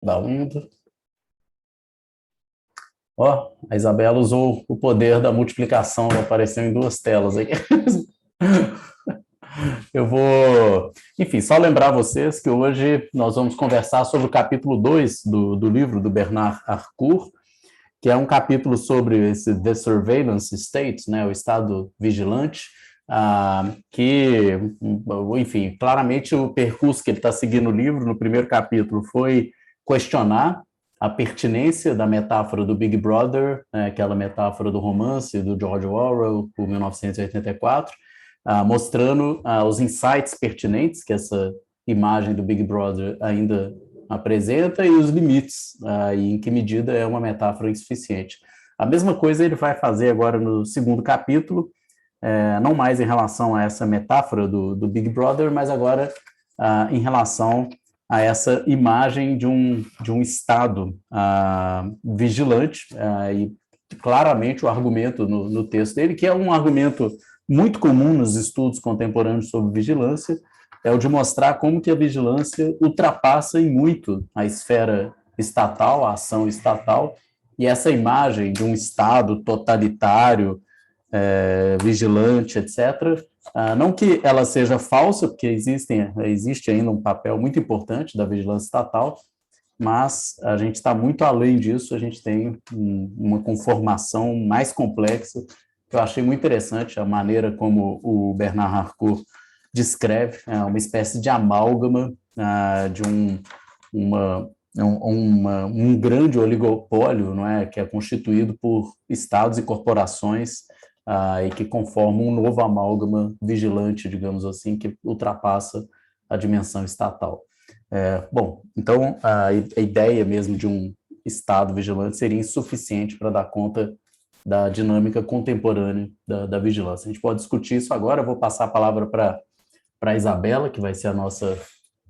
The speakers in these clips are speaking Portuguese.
Da onda. Ó, a Isabela usou o poder da multiplicação, apareceu em duas telas aqui. Eu vou, enfim, só lembrar vocês que hoje nós vamos conversar sobre o capítulo 2 do livro do Bernard Harcourt, que é um capítulo sobre esse The Surveillance State, né, o estado vigilante, que, enfim, claramente o percurso que ele está seguindo no livro, no primeiro capítulo, foi questionar a pertinência da metáfora do Big Brother, né, aquela metáfora do romance do George Orwell, por 1984, mostrando os insights pertinentes que essa imagem do Big Brother ainda apresenta e os limites, e em que medida é uma metáfora insuficiente. A mesma coisa ele vai fazer agora no segundo capítulo, não mais em relação a essa metáfora do Big Brother, mas agora em relação a essa imagem de um Estado vigilante, e claramente o argumento no texto dele, que é um argumento muito comum nos estudos contemporâneos sobre vigilância, é o de mostrar como que a vigilância ultrapassa em muito a esfera estatal, a ação estatal, e essa imagem de um Estado totalitário, vigilante, etc., não que ela seja falsa, porque existe ainda um papel muito importante da vigilância estatal, mas a gente está muito além disso, a gente tem uma conformação mais complexa, que eu achei muito interessante a maneira como o Bernard Harcourt descreve, uma espécie de amálgama de um grande oligopólio, não é, que é constituído por estados e corporações, e que conformam um novo amálgama vigilante, digamos assim, que ultrapassa a dimensão estatal. Bom, então a ideia mesmo de um Estado vigilante seria insuficiente para dar conta da dinâmica contemporânea da vigilância. A gente pode discutir isso agora, eu vou passar a palavra para a Isabela, que vai ser a nossa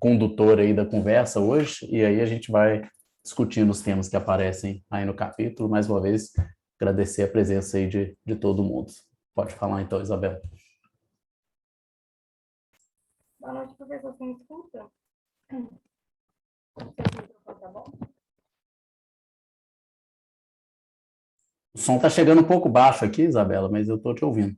condutora aí da conversa hoje, e aí a gente vai discutindo os temas que aparecem aí no capítulo. Mais uma vez, agradecer a presença aí de todo mundo. Pode falar então, Isabela. Boa noite, professor. Você me escuta? Tá bom? O som está chegando um pouco baixo aqui, Isabela, mas eu estou te ouvindo.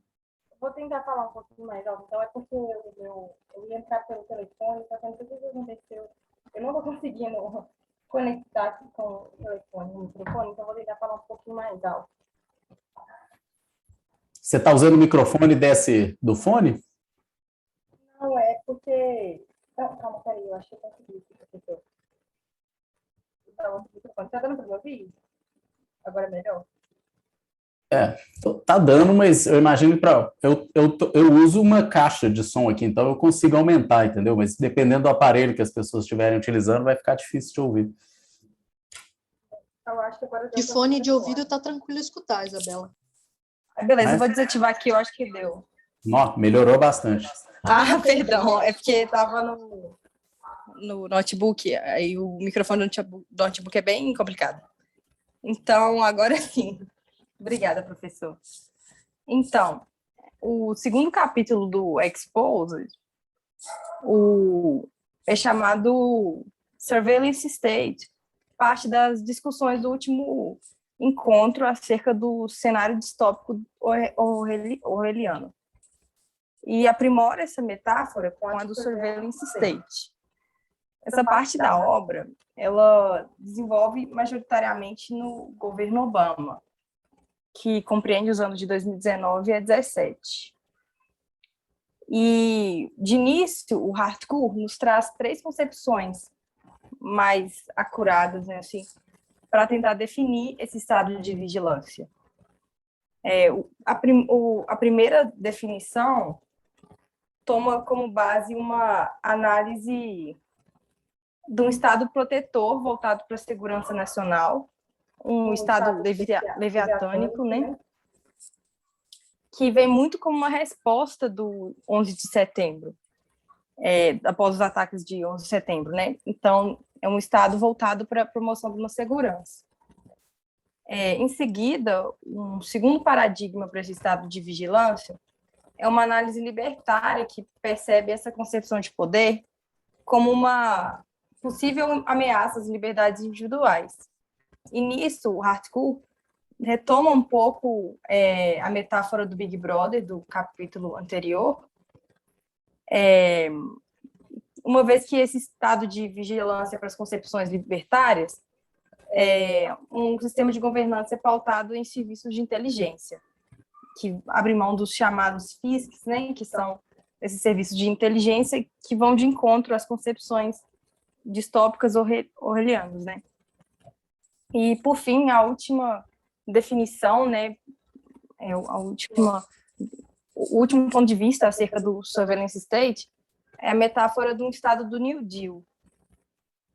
Vou tentar falar um pouquinho mais alto. Então, é porque eu ia entrar pelo telefone, só que não sei o que aconteceu. Eu não estou conseguindo conectar aqui com o telefone, o microfone, então vou tentar falar um pouquinho mais alto. Você está usando o microfone do fone? Não, é porque... Não, calma, peraí, eu acho que eu consegui, professor. Então, o microfone está dando para me ouvir? Agora é melhor? Tá dando, mas eu imagino que eu uso uma caixa de som aqui, então eu consigo aumentar, entendeu? Mas dependendo do aparelho que as pessoas estiverem utilizando, vai ficar difícil de ouvir. Eu acho que agora de fone de ouvido tá tranquilo escutar, Isabela. Beleza, eu vou desativar aqui, eu acho que deu. Não, melhorou bastante. Perdão, é porque estava no notebook, aí o microfone do notebook é bem complicado. Então, agora sim. Obrigada, professor. Então, o segundo capítulo do Exposed é chamado Surveillance State, parte das discussões do último encontro acerca do cenário distópico orwelliano. E aprimora essa metáfora com a do Surveillance State. Essa parte da obra, ela desenvolve majoritariamente no governo Obama, que compreende os anos de 2019 a 2017. E, de início, o Harcourt nos traz três concepções mais acuradas, né, assim, para tentar definir esse estado de vigilância. A primeira definição toma como base uma análise de um Estado protetor voltado para a segurança nacional, um Estado leviatânico, né? Que vem muito como uma resposta do 11 de setembro, após os ataques de 11 de setembro, né? Então, é um Estado voltado para a promoção de uma segurança. Em seguida, um segundo paradigma para esse estado de vigilância é uma análise libertária que percebe essa concepção de poder como uma possível ameaça às liberdades individuais. E nisso, o Harcourt retoma um pouco a metáfora do Big Brother, do capítulo anterior, uma vez que esse estado de vigilância para as concepções libertárias é um sistema de governança pautado em serviços de inteligência, que abre mão dos chamados FISCs, né, que são esses serviços de inteligência que vão de encontro às concepções distópicas orwellianas, né? E, por fim, a última definição, né, o último ponto de vista acerca do surveillance state é a metáfora de um estado do New Deal,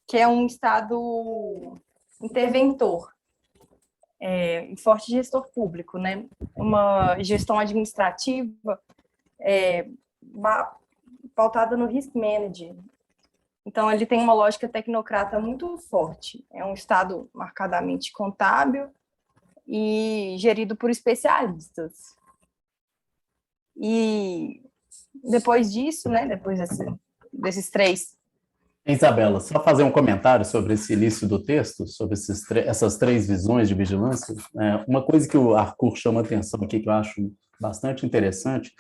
que é um estado interventor, forte gestor público, né? Uma gestão administrativa pautada no risk management. Então, ele tem uma lógica tecnocrata muito forte. É um estado marcadamente contábil e gerido por especialistas. E depois disso, né, depois desses três... Isabela, só fazer um comentário sobre esse início do texto, sobre essas três visões de vigilância. Uma coisa que o Harcourt chama atenção aqui, que eu acho bastante interessante,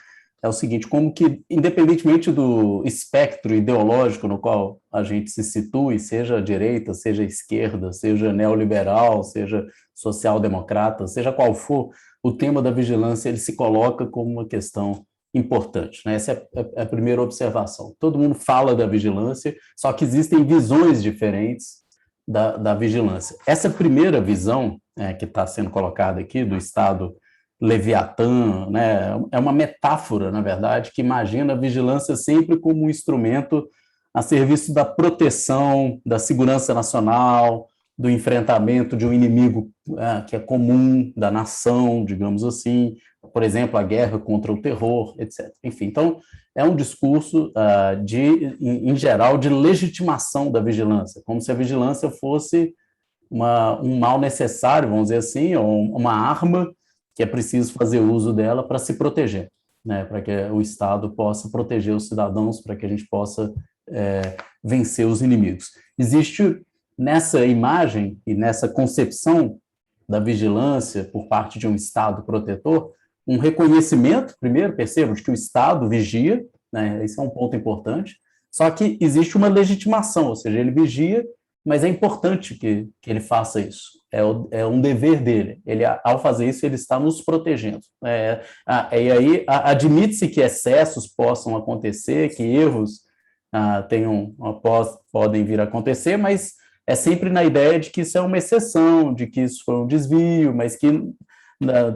é o seguinte, como que, independentemente do espectro ideológico no qual a gente se situe, seja a direita, seja a esquerda, seja neoliberal, seja social-democrata, seja qual for, o tema da vigilância ele se coloca como uma questão importante, né? Essa é a primeira observação. Todo mundo fala da vigilância, só que existem visões diferentes da vigilância. Essa primeira visão que está sendo colocada aqui, do Estado Leviatã, né, é uma metáfora, na verdade, que imagina a vigilância sempre como um instrumento a serviço da proteção, da segurança nacional, do enfrentamento de um inimigo que é comum da nação, digamos assim, por exemplo, a guerra contra o terror, etc. Enfim, então, é um discurso, em geral, de legitimação da vigilância, como se a vigilância fosse um mal necessário, vamos dizer assim, ou uma arma que é preciso fazer uso dela para se proteger, né, para que o Estado possa proteger os cidadãos, para que a gente possa vencer os inimigos. Existe nessa imagem e nessa concepção da vigilância por parte de um Estado protetor, um reconhecimento, primeiro, percebam, de que o Estado vigia, né, esse é um ponto importante, só que existe uma legitimação, ou seja, ele vigia, mas é importante que ele faça isso, é um dever dele, ele, ao fazer isso, ele está nos protegendo. E aí, admite-se que excessos possam acontecer, que erros podem vir a acontecer, mas é sempre na ideia de que isso é uma exceção, de que isso foi um desvio, mas que,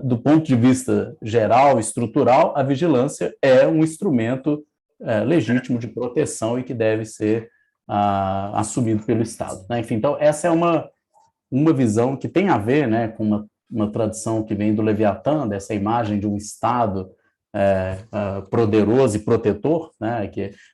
do ponto de vista geral, estrutural, a vigilância é um instrumento legítimo de proteção e que deve ser assumido pelo Estado, né? Enfim, então, essa é uma visão que tem a ver, né, com uma tradição que vem do Leviatã, dessa imagem de um Estado poderoso e protetor, né,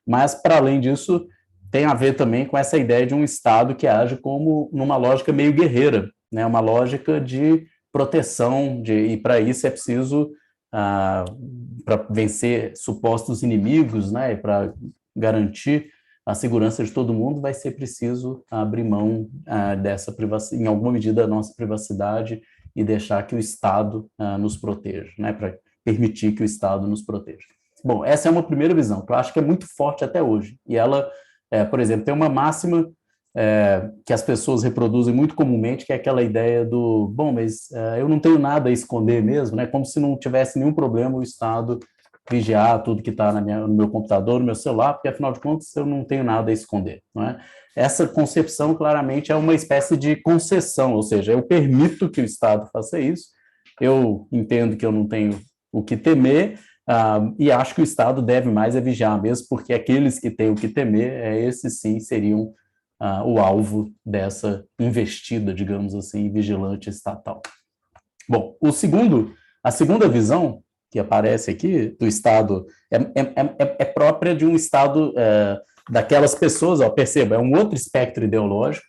mas, para além disso, tem a ver também com essa ideia de um Estado que age como numa lógica meio guerreira, né, uma lógica de proteção, e para isso é preciso, para vencer supostos inimigos, né, e para garantir a segurança de todo mundo, vai ser preciso abrir mão dessa privacidade, em alguma medida, da nossa privacidade e deixar que o Estado nos proteja, né, para permitir que o Estado nos proteja. Bom, essa é uma primeira visão, que eu acho que é muito forte até hoje, e ela, por exemplo, tem uma máxima que as pessoas reproduzem muito comumente, que é aquela ideia do, bom, mas eu não tenho nada a esconder mesmo, né, como se não tivesse nenhum problema o Estado vigiar tudo que está no meu computador, no meu celular, porque, afinal de contas, eu não tenho nada a esconder, não é? Essa concepção, claramente, é uma espécie de concessão, ou seja, eu permito que o Estado faça isso, eu entendo que eu não tenho o que temer, e acho que o Estado deve mais vigiar mesmo, porque aqueles que têm o que temer, esses sim seriam o alvo dessa investida, digamos assim, vigilante estatal. Bom, a segunda visão que aparece aqui do Estado é própria de um Estado daquelas pessoas, perceba, é um outro espectro ideológico,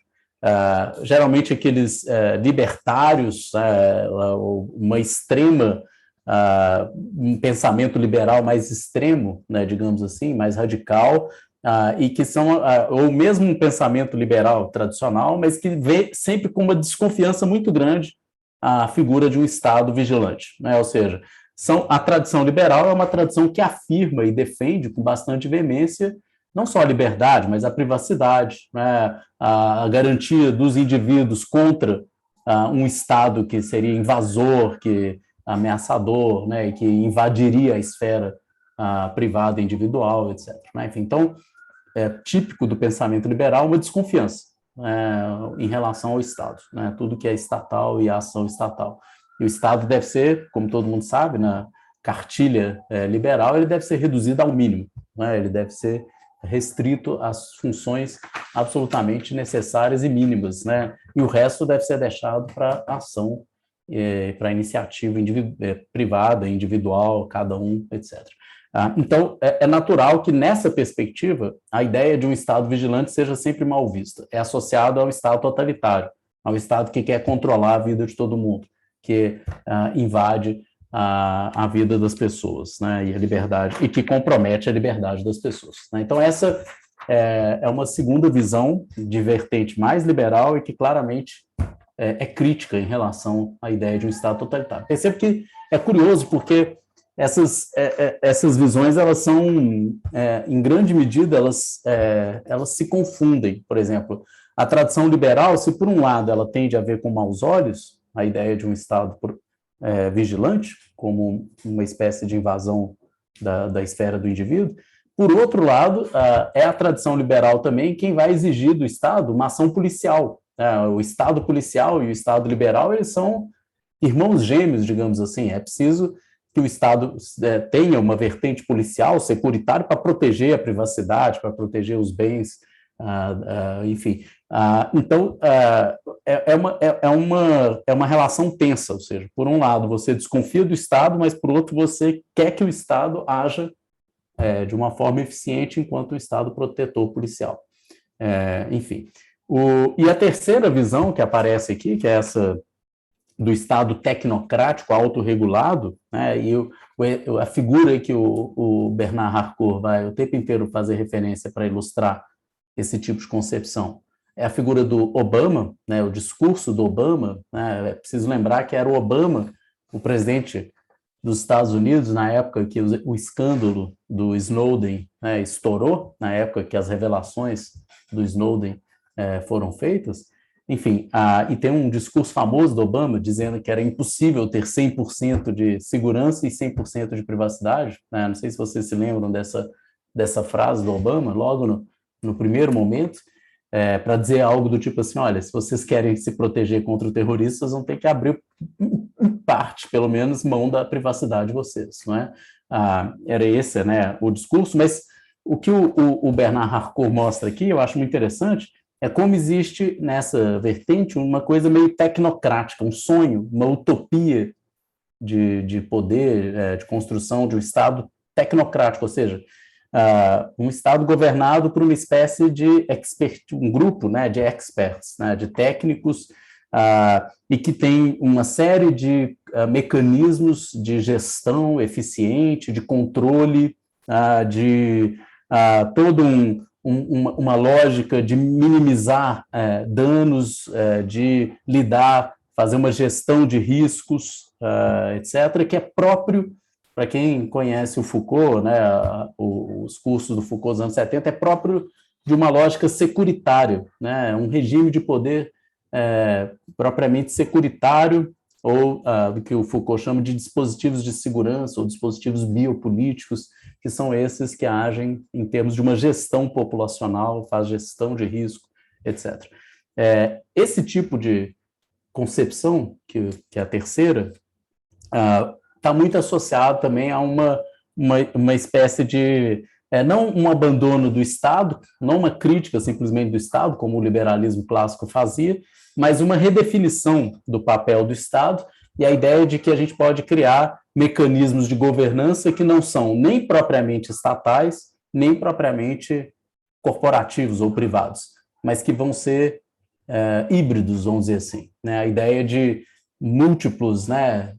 geralmente aqueles libertários, uma extrema, um pensamento liberal mais extremo, né, digamos assim, mais radical, e que são, ou mesmo um pensamento liberal tradicional, mas que vê sempre com uma desconfiança muito grande a figura de um Estado vigilante, né? Ou seja, a tradição liberal é uma tradição que afirma e defende com bastante veemência não só a liberdade, mas a privacidade, né? A garantia dos indivíduos contra um Estado que seria invasor, que ameaçador, né? E que invadiria a esfera privada individual, etc. Né? Enfim, então, é típico do pensamento liberal uma desconfiança em relação ao Estado, né? Tudo que é estatal e a ação estatal. E o Estado deve ser, como todo mundo sabe, na cartilha liberal, ele deve ser reduzido ao mínimo, né? Ele deve ser restrito às funções absolutamente necessárias e mínimas, né? E o resto deve ser deixado para ação, para iniciativa privada, individual, cada um, etc. Então, é natural que, nessa perspectiva, a ideia de um Estado vigilante seja sempre mal vista. É associado ao Estado totalitário, ao Estado que quer controlar a vida de todo mundo, que invade a vida das pessoas, né, e a liberdade, e que compromete a liberdade das pessoas, né? Então, essa é uma segunda visão de vertente mais liberal e que claramente é crítica em relação à ideia de um Estado totalitário. Percebo que é curioso, porque essas visões, elas são, em grande medida, elas se confundem. Por exemplo, a tradição liberal, se por um lado ela tende a ver com maus olhos a ideia de um Estado vigilante, como uma espécie de invasão da esfera do indivíduo, por outro lado, é a tradição liberal também quem vai exigir do Estado uma ação policial. O Estado policial e o Estado liberal, eles são irmãos gêmeos, digamos assim. É preciso que o Estado tenha uma vertente policial, securitária, para proteger a privacidade, para proteger os bens, enfim. Então, é uma relação tensa, ou seja, por um lado você desconfia do Estado, mas por outro você quer que o Estado haja de uma forma eficiente enquanto um Estado protetor policial. Enfim. E a terceira visão que aparece aqui, que é essa do Estado tecnocrático, autorregulado, né, e a figura que o Bernard Harcourt vai o tempo inteiro fazer referência para ilustrar esse tipo de concepção, é a figura do Obama, né, o discurso do Obama, né? É preciso lembrar que era o Obama, o presidente dos Estados Unidos, na época que o escândalo do Snowden, né, estourou, na época que as revelações do Snowden foram feitas. Enfim, e tem um discurso famoso do Obama dizendo que era impossível ter 100% de segurança e 100% de privacidade, né? Não sei se vocês se lembram dessa frase do Obama, logo no primeiro momento, para dizer algo do tipo assim: olha, se vocês querem se proteger contra o terrorista, vocês vão ter que abrir, em parte, pelo menos, mão da privacidade de vocês, não é? Era esse, né, o discurso, mas o que o Bernard Harcourt mostra aqui, eu acho muito interessante, é como existe nessa vertente uma coisa meio tecnocrática, um sonho, uma utopia de poder, de construção de um Estado tecnocrático, ou seja, um Estado governado por uma espécie de um grupo, né, de experts, né, de técnicos, e que tem uma série de mecanismos de gestão eficiente, de controle, de todo uma lógica de minimizar danos, de fazer uma gestão de riscos, etc., que é próprio, para quem conhece o Foucault, né, os cursos do Foucault dos anos 70, é próprio de uma lógica securitária, né, um regime de poder propriamente securitário, ou do que o Foucault chama de dispositivos de segurança, ou dispositivos biopolíticos, que são esses que agem em termos de uma gestão populacional, faz gestão de risco, etc. Esse tipo de concepção, que é a terceira, está muito associado também a uma espécie de, não um abandono do Estado, não uma crítica simplesmente do Estado, como o liberalismo clássico fazia, mas uma redefinição do papel do Estado e a ideia de que a gente pode criar mecanismos de governança que não são nem propriamente estatais, nem propriamente corporativos ou privados, mas que vão ser híbridos, vamos dizer assim, né? A ideia de múltiplos, né,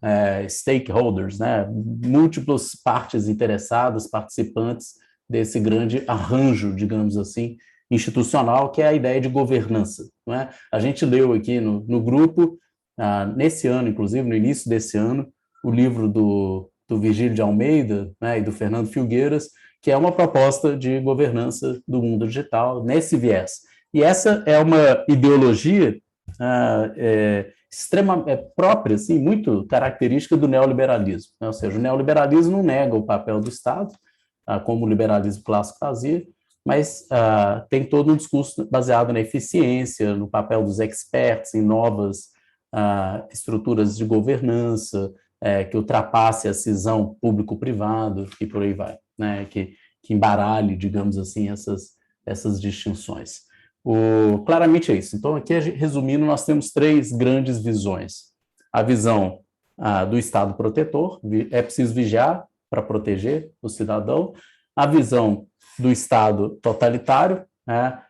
stakeholders, né, múltiplas partes interessadas, participantes desse grande arranjo, digamos assim, institucional, que é a ideia de governança. Não é? A gente leu aqui no grupo, nesse ano, inclusive, no início desse ano, o livro do Virgílio de Almeida, né, e do Fernando Filgueiras, que é uma proposta de governança do mundo digital nesse viés. E essa é uma ideologia própria, assim, muito característica do neoliberalismo. Né? Ou seja, o neoliberalismo não nega o papel do Estado, como o liberalismo clássico fazia, mas tem todo um discurso baseado na eficiência, no papel dos experts, em novas estruturas de governança, que ultrapasse a cisão público-privado e por aí vai, né? que embaralhe, digamos assim, essas distinções. Claramente é isso. Então, aqui, resumindo, nós temos três grandes visões. A visão do Estado protetor, é preciso vigiar para proteger o cidadão. A visão do Estado totalitário, né?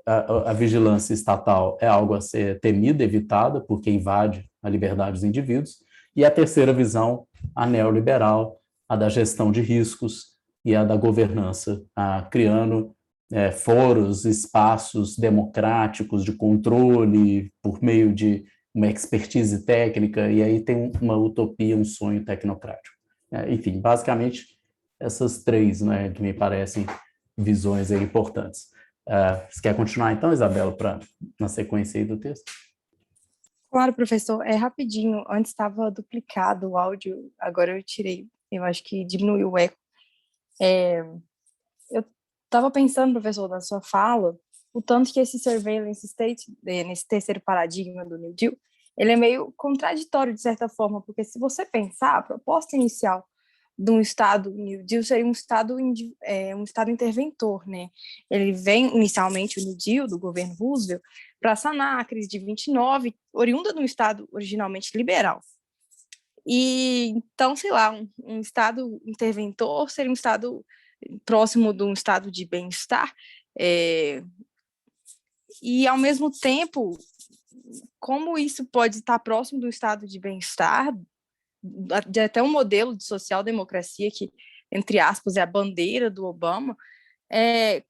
A vigilância estatal é algo a ser temida, evitada, porque invade a liberdade dos indivíduos. E a terceira visão, a neoliberal, a da gestão de riscos e a da governança, criando foros, espaços democráticos de controle por meio de uma expertise técnica, e aí tem uma utopia, um sonho tecnocrático. Enfim, basicamente, essas três, né, que me parecem visões aí importantes. Você quer continuar então, Isabela, na sequência aí do texto? Claro, professor. Rapidinho, antes estava duplicado o áudio, agora eu tirei. Eu acho que diminuiu o eco. Eu estava pensando, professor, na sua fala, o tanto que esse surveillance state, nesse terceiro paradigma do New Deal, ele é meio contraditório, de certa forma, porque se você pensar, a proposta inicial de um Estado New Deal seria um Estado interventor, né? Ele vem, inicialmente, o New Deal, do governo Roosevelt, para sanar a crise de 29, oriunda de um Estado originalmente liberal. E, então, sei lá, um Estado interventor seria um Estado próximo de um estado de bem-estar, e, ao mesmo tempo, como isso pode estar próximo do estado de bem-estar, de até um modelo de social-democracia que, entre aspas, é a bandeira do Obama,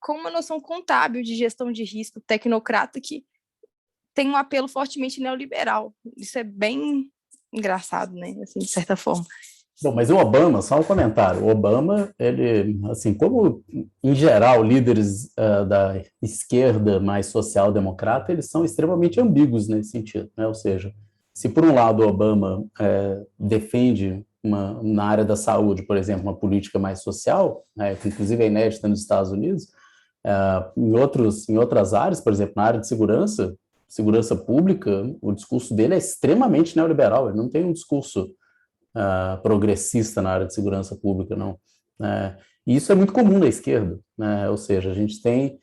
com uma noção contábil de gestão de risco tecnocrata que tem um apelo fortemente neoliberal. Isso é bem engraçado, né? Assim, de certa forma. Bom, mas o Obama, só um comentário, o Obama, ele, assim, como em geral líderes da esquerda mais social-democrata, eles são extremamente ambíguos nesse sentido, né? Ou seja, se por um lado o Obama defende na área da saúde, por exemplo, uma política mais social, que inclusive é inédita nos Estados Unidos, em outras áreas, por exemplo, na área de segurança pública, o discurso dele é extremamente neoliberal, ele não tem um discurso progressista na área de segurança pública, não. E isso é muito comum na esquerda, né? Ou seja, a gente tem,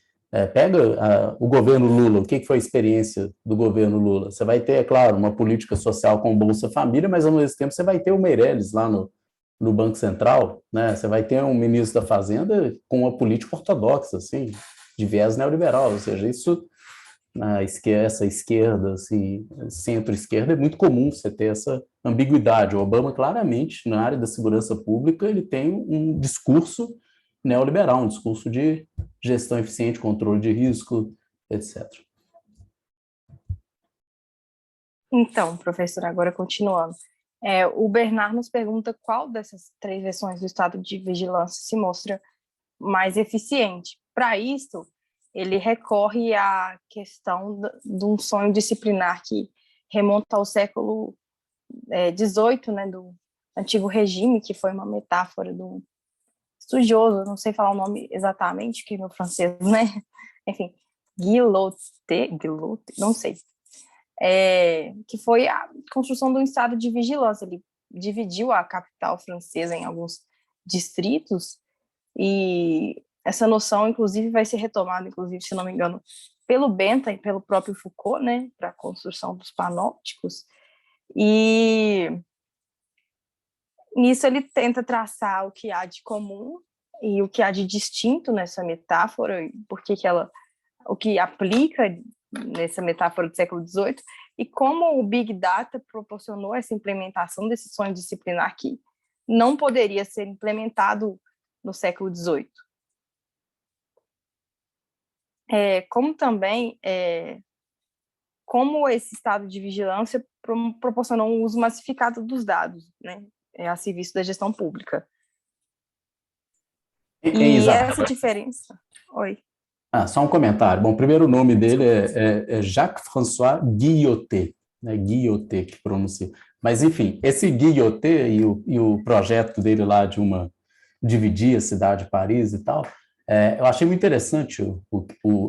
pega o governo Lula, o que foi a experiência do governo Lula? Você vai ter, é claro, uma política social com Bolsa Família, mas ao mesmo tempo você vai ter o Meirelles lá no Banco Central, né? Você vai ter um ministro da Fazenda com uma política ortodoxa, assim, de viés neoliberal, ou seja, isso essa esquerda, assim, centro-esquerda, é muito comum você ter essa ambiguidade. O Obama, claramente, na área da segurança pública, ele tem um discurso neoliberal, um discurso de gestão eficiente, controle de risco, etc. Então, professor, agora continuando. O Bernard nos pergunta qual dessas três versões do estado de vigilância se mostra mais eficiente. Para isso, ele recorre à questão de um sonho disciplinar que remonta ao século XVIII, né, do antigo regime, que foi uma metáfora de um estudioso, não sei falar o nome exatamente, que é meu francês, né? Enfim, Guillaume, não sei. Que foi a construção de um estado de vigilância. Ele dividiu a capital francesa em alguns distritos, e essa noção, inclusive, vai ser retomada, inclusive, se não me engano, pelo Bentham e pelo próprio Foucault, né, para a construção dos panópticos. E nisso ele tenta traçar o que há de comum e o que há de distinto nessa metáfora, o que aplica nessa metáfora do século XVIII, e como o Big Data proporcionou essa implementação desse sonho disciplinar que não poderia ser implementado no século XVIII. como também como esse estado de vigilância proporcionou um uso massificado dos dados, né, a serviço da gestão pública. E essa diferença... Oi. Só um comentário. Bom, o primeiro nome dele é Jacques-François Guillotet, né? Guillotet que pronuncia. Mas, enfim, esse Guillotet e o projeto dele lá de dividir a cidade de Paris e tal, eu achei muito interessante,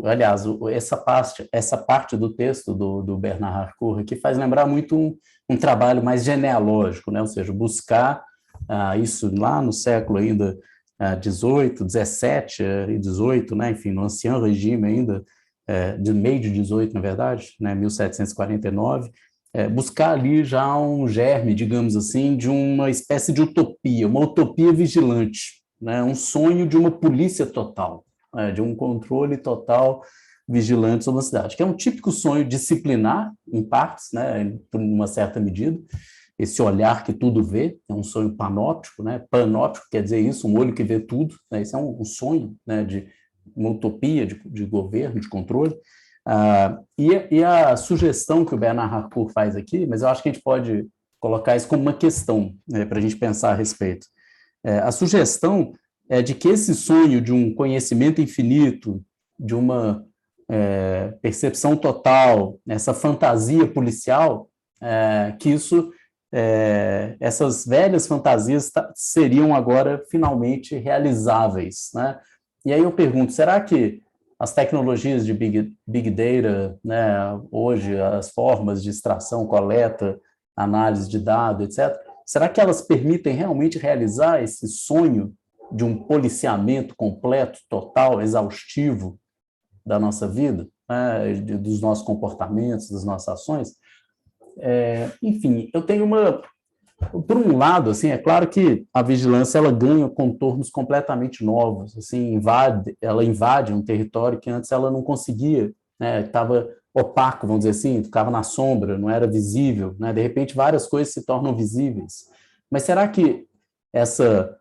aliás, essa parte do texto do Bernard Harcourt que faz lembrar muito um trabalho mais genealógico, né? Ou seja, buscar isso lá no século ainda 18, 17 e 18, né? Enfim, no ancião regime ainda, de meio de 18, na verdade, né? 1749, buscar ali já um germe, digamos assim, de uma espécie de utopia, uma utopia vigilante, né? Um sonho de uma polícia total, de um controle total vigilante sobre a cidade, que é um típico sonho disciplinar, em partes, né? Por uma certa medida, esse olhar que tudo vê, é um sonho panóptico, né? Panóptico quer dizer isso, um olho que vê tudo, né? Esse é um sonho, né? De uma utopia de governo, de controle. E a sugestão que o Bernard Harcourt faz aqui, mas eu acho que a gente pode colocar isso como uma questão, né, para a gente pensar a respeito. A sugestão é de que esse sonho de um conhecimento infinito, de uma percepção total, essa fantasia policial, que essas velhas fantasias seriam agora finalmente realizáveis, né? E aí eu pergunto, será que as tecnologias de Big Data, né, hoje, as formas de extração, coleta, análise de dados, etc., será que elas permitem realmente realizar esse sonho de um policiamento completo, total, exaustivo da nossa vida, né, dos nossos comportamentos, das nossas ações? Enfim, eu tenho por um lado, assim, é claro que a vigilância ela ganha contornos completamente novos, assim, ela invade um território que antes ela não conseguia, né, estava opaco, vamos dizer assim, ficava na sombra, não era visível, né, de repente várias coisas se tornam visíveis. Mas será que essa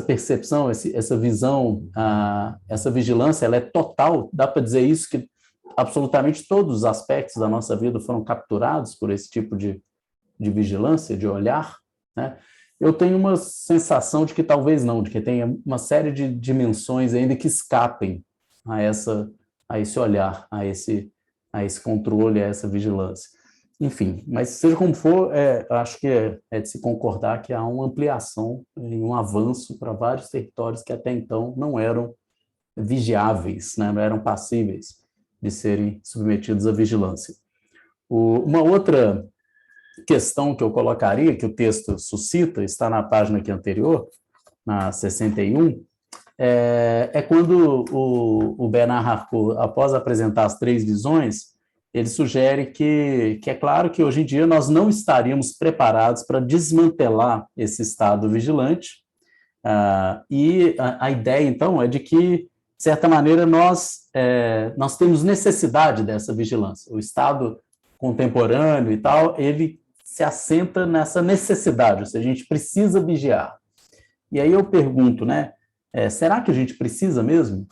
percepção, essa visão, essa vigilância, ela é total? Dá para dizer isso, que absolutamente todos os aspectos da nossa vida foram capturados por esse tipo de vigilância, de olhar, né? Eu tenho uma sensação de que talvez não, de que tenha uma série de dimensões ainda que escapem a esse olhar, a esse controle, a essa vigilância. Enfim, mas seja como for, acho que é de se concordar que há uma ampliação e um avanço para vários territórios que até então não eram vigiáveis, né? Não eram passíveis de serem submetidos à vigilância. Uma outra questão que eu colocaria, que o texto suscita, está na página aqui anterior, na 61, quando o Bernard Harcourt, após apresentar as 3 visões, ele sugere que é claro que hoje em dia nós não estaríamos preparados para desmantelar esse estado vigilante, e a ideia, então, é de que, de certa maneira, nós temos necessidade dessa vigilância. O Estado contemporâneo e tal, ele se assenta nessa necessidade, ou seja, a gente precisa vigiar. E aí eu pergunto, né, será que a gente precisa mesmo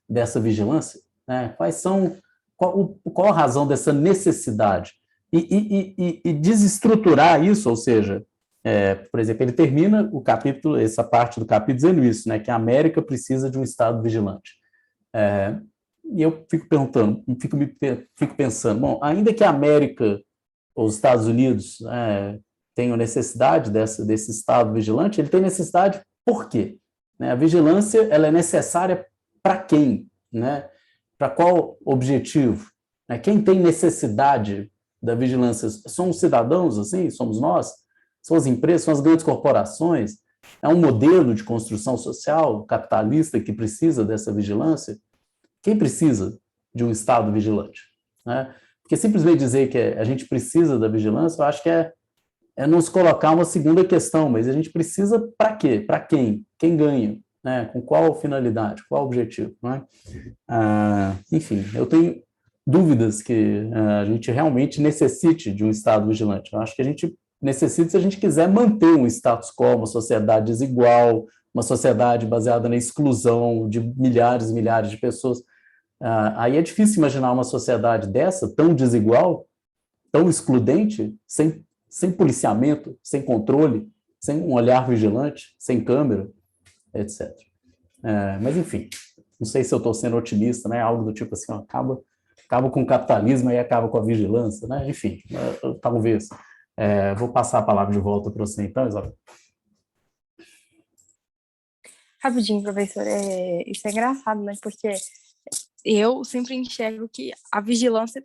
dessa vigilância? Né? Qual a razão dessa necessidade? E desestruturar isso, ou seja, por exemplo, ele termina essa parte do capítulo dizendo isso, né, que a América precisa de um Estado vigilante. E eu fico perguntando, fico pensando, bom, ainda que a América, os Estados Unidos, tenham necessidade desse Estado vigilante, ele tem necessidade por quê? Né? A vigilância ela é necessária para quem? Né? Para qual objetivo? Né? Quem tem necessidade da vigilância? São os cidadãos, assim? Somos nós? São as empresas? São as grandes corporações? É um modelo de construção social capitalista que precisa dessa vigilância? Quem precisa de um Estado vigilante? Né? Porque simplesmente dizer que a gente precisa da vigilância, eu acho que é não se colocar uma segunda questão, mas a gente precisa para quê? Para quem? Quem ganha? Né? Com qual finalidade? Qual objetivo? Né? Enfim, eu tenho dúvidas que a gente realmente necessite de um Estado vigilante. Eu acho que a gente necessita se a gente quiser manter um status quo, uma sociedade desigual, uma sociedade baseada na exclusão de milhares e milhares de pessoas. Aí é difícil imaginar uma sociedade dessa, tão desigual, tão excludente, sem policiamento, sem controle, sem um olhar vigilante, sem câmera, etc. Mas, enfim, não sei se eu estou sendo otimista, né? Algo do tipo assim, ó, acaba com o capitalismo e acaba com a vigilância, né? Enfim, talvez. Vou passar a palavra de volta para você, então, Isabel. Rapidinho, professor, isso é engraçado, né? Porque eu sempre enxergo que a vigilância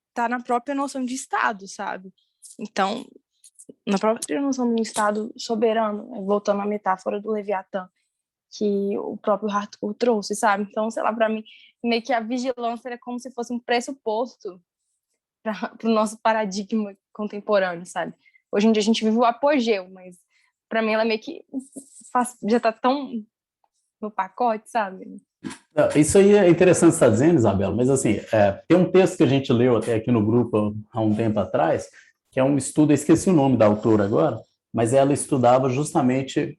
está na própria noção de Estado, sabe? Então, na própria noção de um Estado soberano, voltando à metáfora do Leviatã, que o próprio Hartford trouxe, sabe? Então, sei lá, para mim, meio que a vigilância é como se fosse um pressuposto para o nosso paradigma contemporâneo, sabe? Hoje em dia a gente vive o apogeu, mas para mim ela meio que já está tão no pacote, sabe? Isso aí é interessante você estar dizendo, Isabela, mas assim, tem um texto que a gente leu até aqui no grupo há um tempo atrás, que é um estudo, eu esqueci o nome da autora agora, mas ela estudava justamente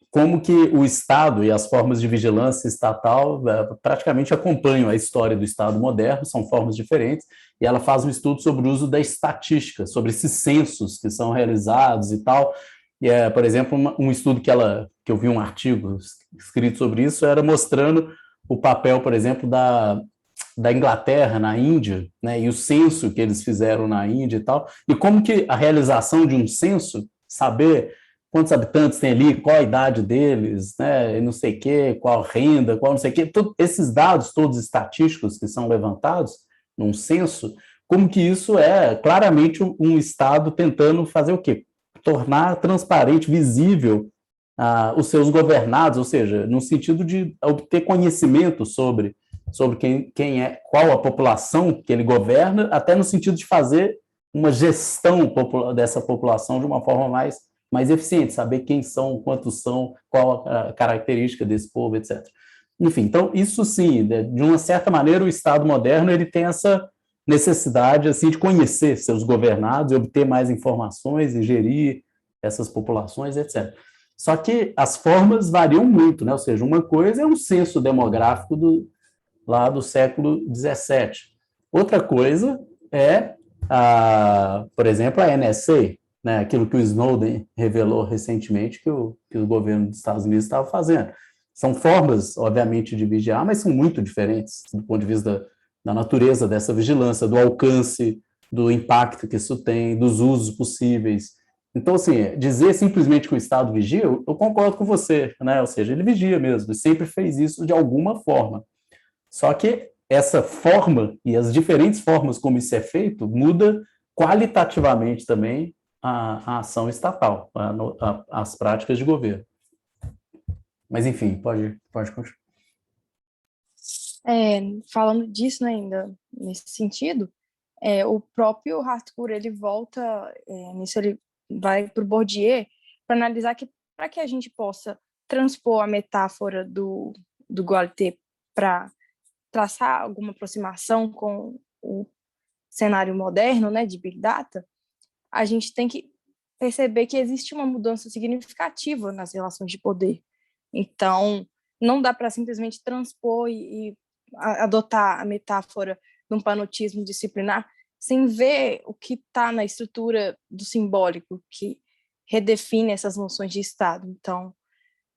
como que o Estado e as formas de vigilância estatal praticamente acompanham a história do Estado moderno, são formas diferentes, e ela faz um estudo sobre o uso da estatística, sobre esses censos que são realizados e tal. E, por exemplo, um estudo que eu vi um artigo escrito sobre isso, era mostrando o papel, por exemplo, da Inglaterra na Índia, né, e o censo que eles fizeram na Índia e tal, e como que a realização de um censo, saber quantos habitantes tem ali, qual a idade deles, né, e não sei o quê, qual renda, qual não sei o quê, esses dados todos estatísticos que são levantados num censo, como que isso é claramente um Estado tentando fazer o quê? Tornar transparente, visível os seus governados, ou seja, no sentido de obter conhecimento sobre quem é, qual a população que ele governa, até no sentido de fazer uma gestão dessa população de uma forma mais eficiente, saber quem são, quantos são, qual a característica desse povo, etc. Enfim, então, isso sim, de uma certa maneira, o Estado moderno ele tem essa necessidade assim, de conhecer seus governados e obter mais informações e gerir essas populações, etc. Só que as formas variam muito, né? Ou seja, uma coisa é um censo demográfico lá do século XVII. Outra coisa é, por exemplo, a NSA, né? Aquilo que o Snowden revelou recentemente que o governo dos Estados Unidos estava fazendo. São formas, obviamente, de vigiar, mas são muito diferentes do ponto de vista da natureza dessa vigilância, do alcance, do impacto que isso tem, dos usos possíveis. Então, assim, dizer simplesmente que o Estado vigia, eu concordo com você, né? Ou seja, ele vigia mesmo, sempre fez isso de alguma forma. Só que essa forma e as diferentes formas como isso é feito muda qualitativamente também a ação estatal, as práticas de governo. Mas, enfim, pode continuar. Falando disso, né, ainda nesse sentido, o próprio Hartford, ele volta, nisso ele vai para o Bourdieu para analisar que para que a gente possa transpor a metáfora do Guattari para traçar alguma aproximação com o cenário moderno, né, de Big Data, a gente tem que perceber que existe uma mudança significativa nas relações de poder. Então, não dá para simplesmente transpor e adotar a metáfora de um panotismo disciplinar sem ver o que está na estrutura do simbólico que redefine essas noções de Estado. Então,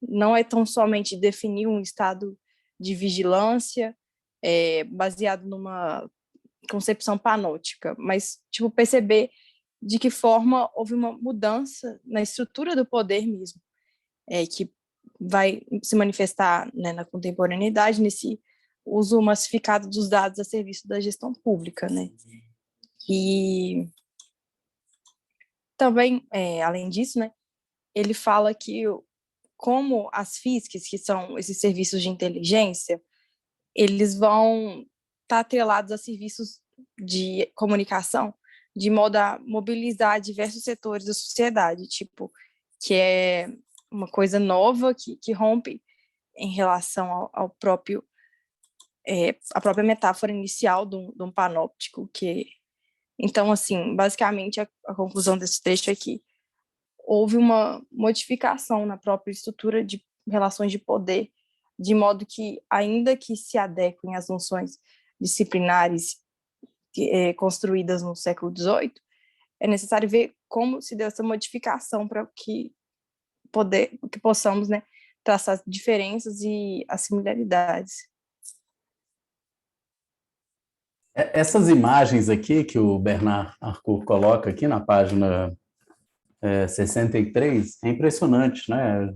não é tão somente definir um Estado de vigilância baseado numa concepção panótica, mas tipo perceber de que forma houve uma mudança na estrutura do poder mesmo, que vai se manifestar, né, na contemporaneidade, nesse uso massificado dos dados a serviço da gestão pública, né? E também, além disso, né, ele fala que como as FISCs, que são esses serviços de inteligência, eles vão estar atrelados a serviços de comunicação, de modo a mobilizar diversos setores da sociedade, tipo, que é uma coisa nova, que rompe em relação ao próprio, a própria metáfora inicial de um panóptico, que... Então, assim, basicamente, a conclusão desse trecho é que houve uma modificação na própria estrutura de relações de poder, de modo que, ainda que se adequem às noções disciplinares construídas no século XVIII, é necessário ver como se deu essa modificação para que possamos, né, traçar as diferenças e as similaridades. Essas imagens aqui que o Bernard Harcourt coloca aqui na página 63, é impressionante, né?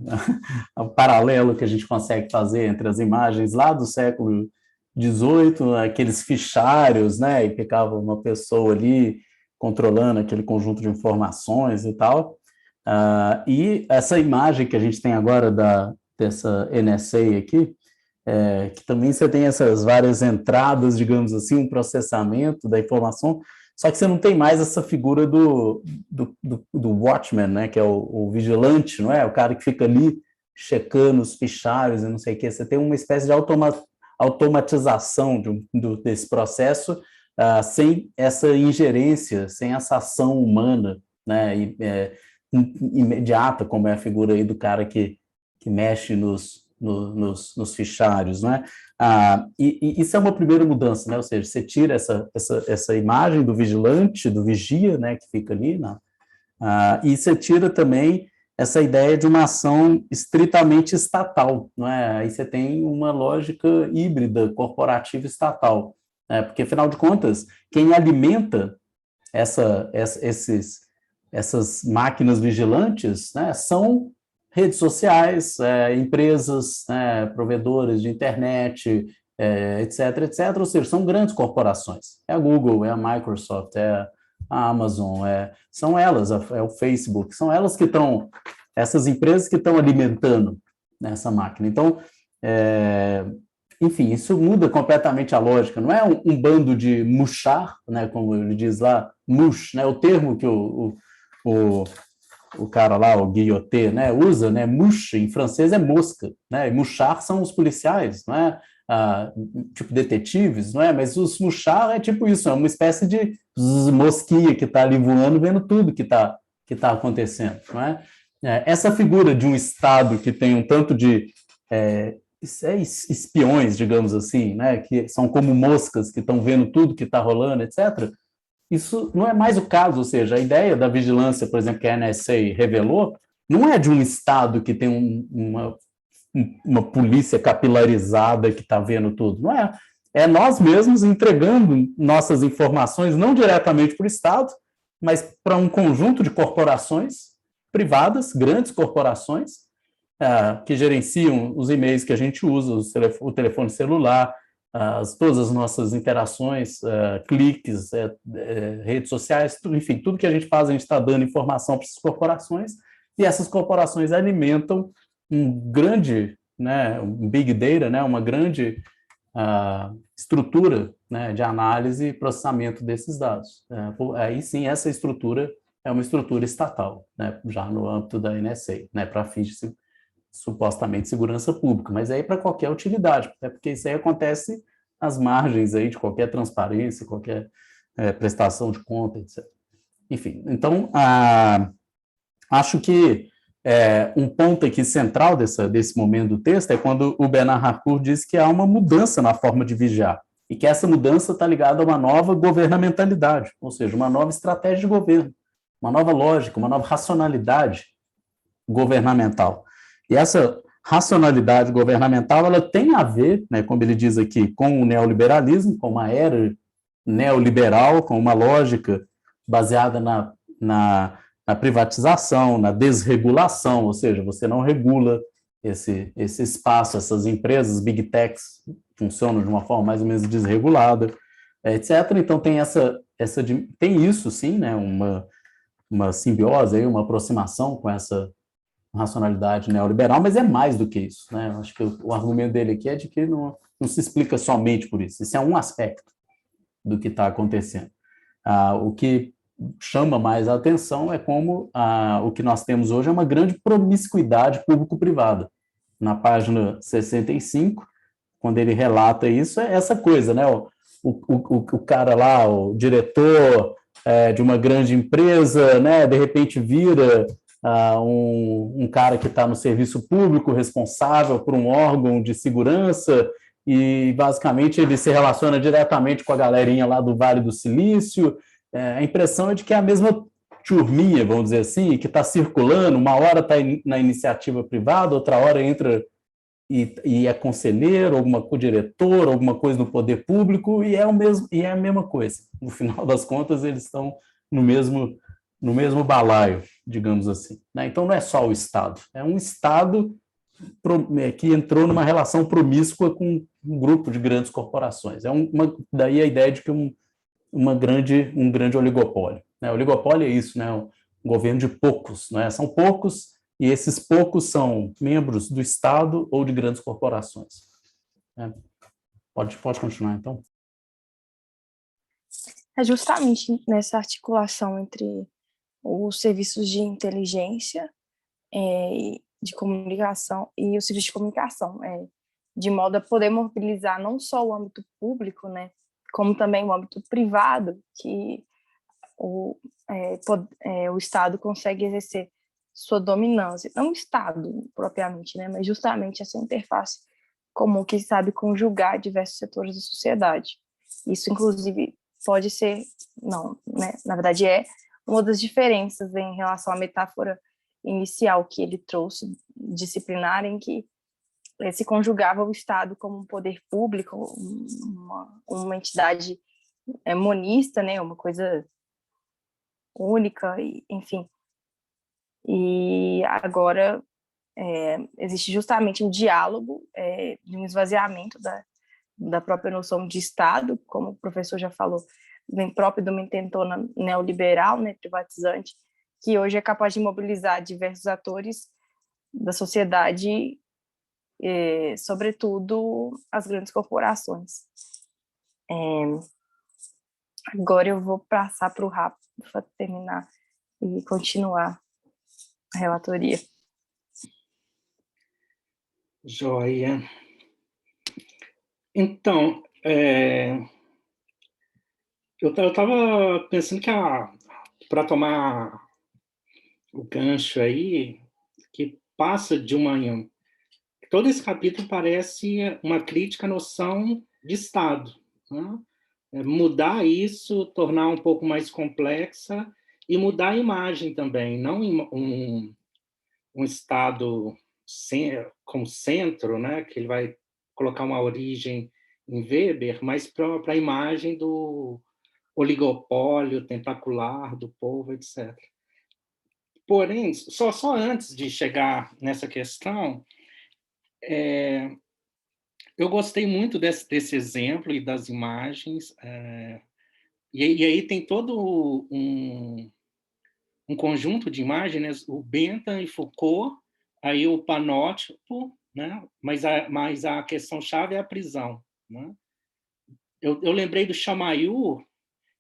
O paralelo que a gente consegue fazer entre as imagens lá do século XVIII, aqueles fichários, né? E ficava uma pessoa ali controlando aquele conjunto de informações e tal. E essa imagem que a gente tem agora dessa NSA aqui, que também você tem essas várias entradas, digamos assim, um processamento da informação, só que você não tem mais essa figura do watchman, né, que é o vigilante, não é? O cara que fica ali checando os fichários e não sei o quê. Você tem uma espécie de automatização desse processo, sem essa ingerência, sem essa ação humana, né, imediata, como é a figura aí do cara que mexe nos fichários, não é? E isso é uma primeira mudança, né? Ou seja, você tira essa imagem do vigilante, do vigia, né, que fica ali, e você tira também essa ideia de uma ação estritamente estatal, não é? Aí você tem uma lógica híbrida, corporativa estatal, né? Porque, afinal de contas, quem alimenta essas máquinas vigilantes, né, são redes sociais, empresas, provedores de internet, etc., etc., ou seja, são grandes corporações. É a Google, é a Microsoft, é a Amazon, são elas, é o Facebook, são elas que estão, essas empresas que estão alimentando essa máquina. Então, enfim, isso muda completamente a lógica, não é um bando de mouchard, né, como ele diz lá, mouche, né, o termo que o cara lá, o Guillotet, né, usa, né, mouche em francês é mosca, né, e mouchard são os policiais, não é? Tipo detetives, não é? Mas os mouchard é tipo isso, é uma espécie de mosquinha que está ali voando, vendo tudo que tá acontecendo, não é? Essa figura de um Estado que tem um tanto de espiões, digamos assim, né, que são como moscas que estão vendo tudo que está rolando, etc., isso não é mais o caso, ou seja, a ideia da vigilância, por exemplo, que a NSA revelou, não é de um Estado que tem uma polícia capilarizada que está vendo tudo, não é. É nós mesmos entregando nossas informações, não diretamente para o Estado, mas para um conjunto de corporações privadas, grandes corporações, que gerenciam os e-mails que a gente usa, o telefone celular, todas as nossas interações, cliques, redes sociais, enfim, tudo que a gente faz, a gente está dando informação para essas corporações, e essas corporações alimentam um grande, né, um big data, né, uma grande estrutura, né, de análise e processamento desses dados. Aí sim, essa estrutura é uma estrutura estatal, né, já no âmbito da NSA, né, para fins de supostamente segurança pública, mas aí para qualquer utilidade, porque isso aí acontece às margens aí de qualquer transparência, qualquer prestação de conta, etc. Enfim, então, acho que um ponto aqui central desse momento do texto é quando o Bernard Harcourt diz que há uma mudança na forma de vigiar, e que essa mudança está ligada a uma nova governamentalidade, ou seja, uma nova estratégia de governo, uma nova lógica, uma nova racionalidade governamental. E essa racionalidade governamental, ela tem a ver, né, como ele diz aqui, com o neoliberalismo, com uma era neoliberal, com uma lógica baseada na privatização, na desregulação, ou seja, você não regula esse espaço, essas empresas, big techs, funcionam de uma forma mais ou menos desregulada, etc. Então, tem isso, sim, né, uma simbiose, aí, uma aproximação com essa racionalidade neoliberal, mas é mais do que isso, né? Eu acho que o argumento dele aqui é de que não se explica somente por isso. Isso é um aspecto do que está acontecendo. O que chama mais a atenção é como o que nós temos hoje é uma grande promiscuidade público-privada. Na página 65, quando ele relata isso, é essa coisa, né? O cara lá, o diretor de uma grande empresa, né? De repente vira um cara que está no serviço público responsável por um órgão de segurança e, basicamente, ele se relaciona diretamente com a galerinha lá do Vale do Silício. A impressão é de que é a mesma turminha, vamos dizer assim, que está circulando, uma hora está na iniciativa privada, outra hora entra e é conselheiro, alguma diretor, alguma coisa no poder público, e é a mesma coisa. No final das contas, eles estão no mesmo balaio, digamos assim. Né? Então, não é só o Estado, é um Estado que entrou numa relação promíscua com um grupo de grandes corporações. Daí a ideia de que um grande oligopólio. Né? O oligopólio é isso, né? Um governo de poucos. Né? São poucos, e esses poucos são membros do Estado ou de grandes corporações. Pode continuar, então. É justamente nessa articulação entre os serviços de inteligência, de comunicação e o serviço de comunicação, de modo a poder mobilizar não só o âmbito público, né, como também o âmbito privado, que o Estado consegue exercer sua dominância. Não o Estado propriamente, né, mas justamente essa interface comum que sabe conjugar diversos setores da sociedade. Isso, inclusive, pode ser, não, né, na verdade é uma das diferenças em relação à metáfora inicial que ele trouxe, disciplinar, em que se conjugava o Estado como um poder público, uma entidade monista, né, uma coisa única, enfim. E agora existe justamente um diálogo de um esvaziamento da própria noção de Estado, como o professor já falou, bem próprio de uma intentona neoliberal, né, privatizante, que hoje é capaz de mobilizar diversos atores da sociedade, sobretudo as grandes corporações. Agora eu vou passar para o Rafa para terminar e continuar a relatoria. Joia. Então, eu estava pensando que para tomar o gancho aí, que passa de todo esse capítulo parece uma crítica à noção de Estado, né? Mudar isso, tornar um pouco mais complexa e mudar a imagem também, não um Estado como centro, né, que ele vai colocar uma origem em Weber, mas para a imagem do oligopólio tentacular do povo, etc. Porém, só antes de chegar nessa questão, eu gostei muito desse exemplo e das imagens, e aí tem todo um conjunto de imagens, o Bentham e Foucault, aí o panótipo, né? mas a questão-chave é a prisão. Né? Eu lembrei do Chamayou,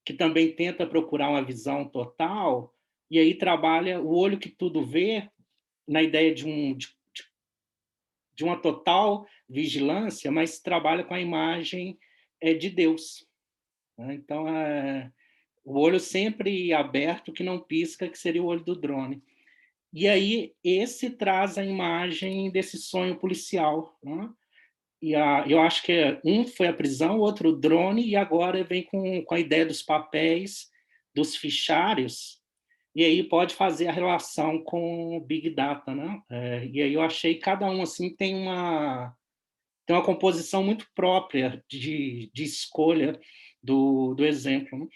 que também tenta procurar uma visão total, e aí trabalha o olho que tudo vê, na ideia de uma total vigilância, mas trabalha com a imagem de Deus. Né? Então, o olho sempre aberto, que não pisca, que seria o olho do drone. E aí, esse traz a imagem desse sonho policial. Né? E eu acho que um foi a prisão, o outro o drone, e agora vem com a ideia dos papéis, dos fichários, e aí pode fazer a relação com o Big Data. Né? E aí eu achei que cada um assim, tem uma composição muito própria de escolha do exemplo.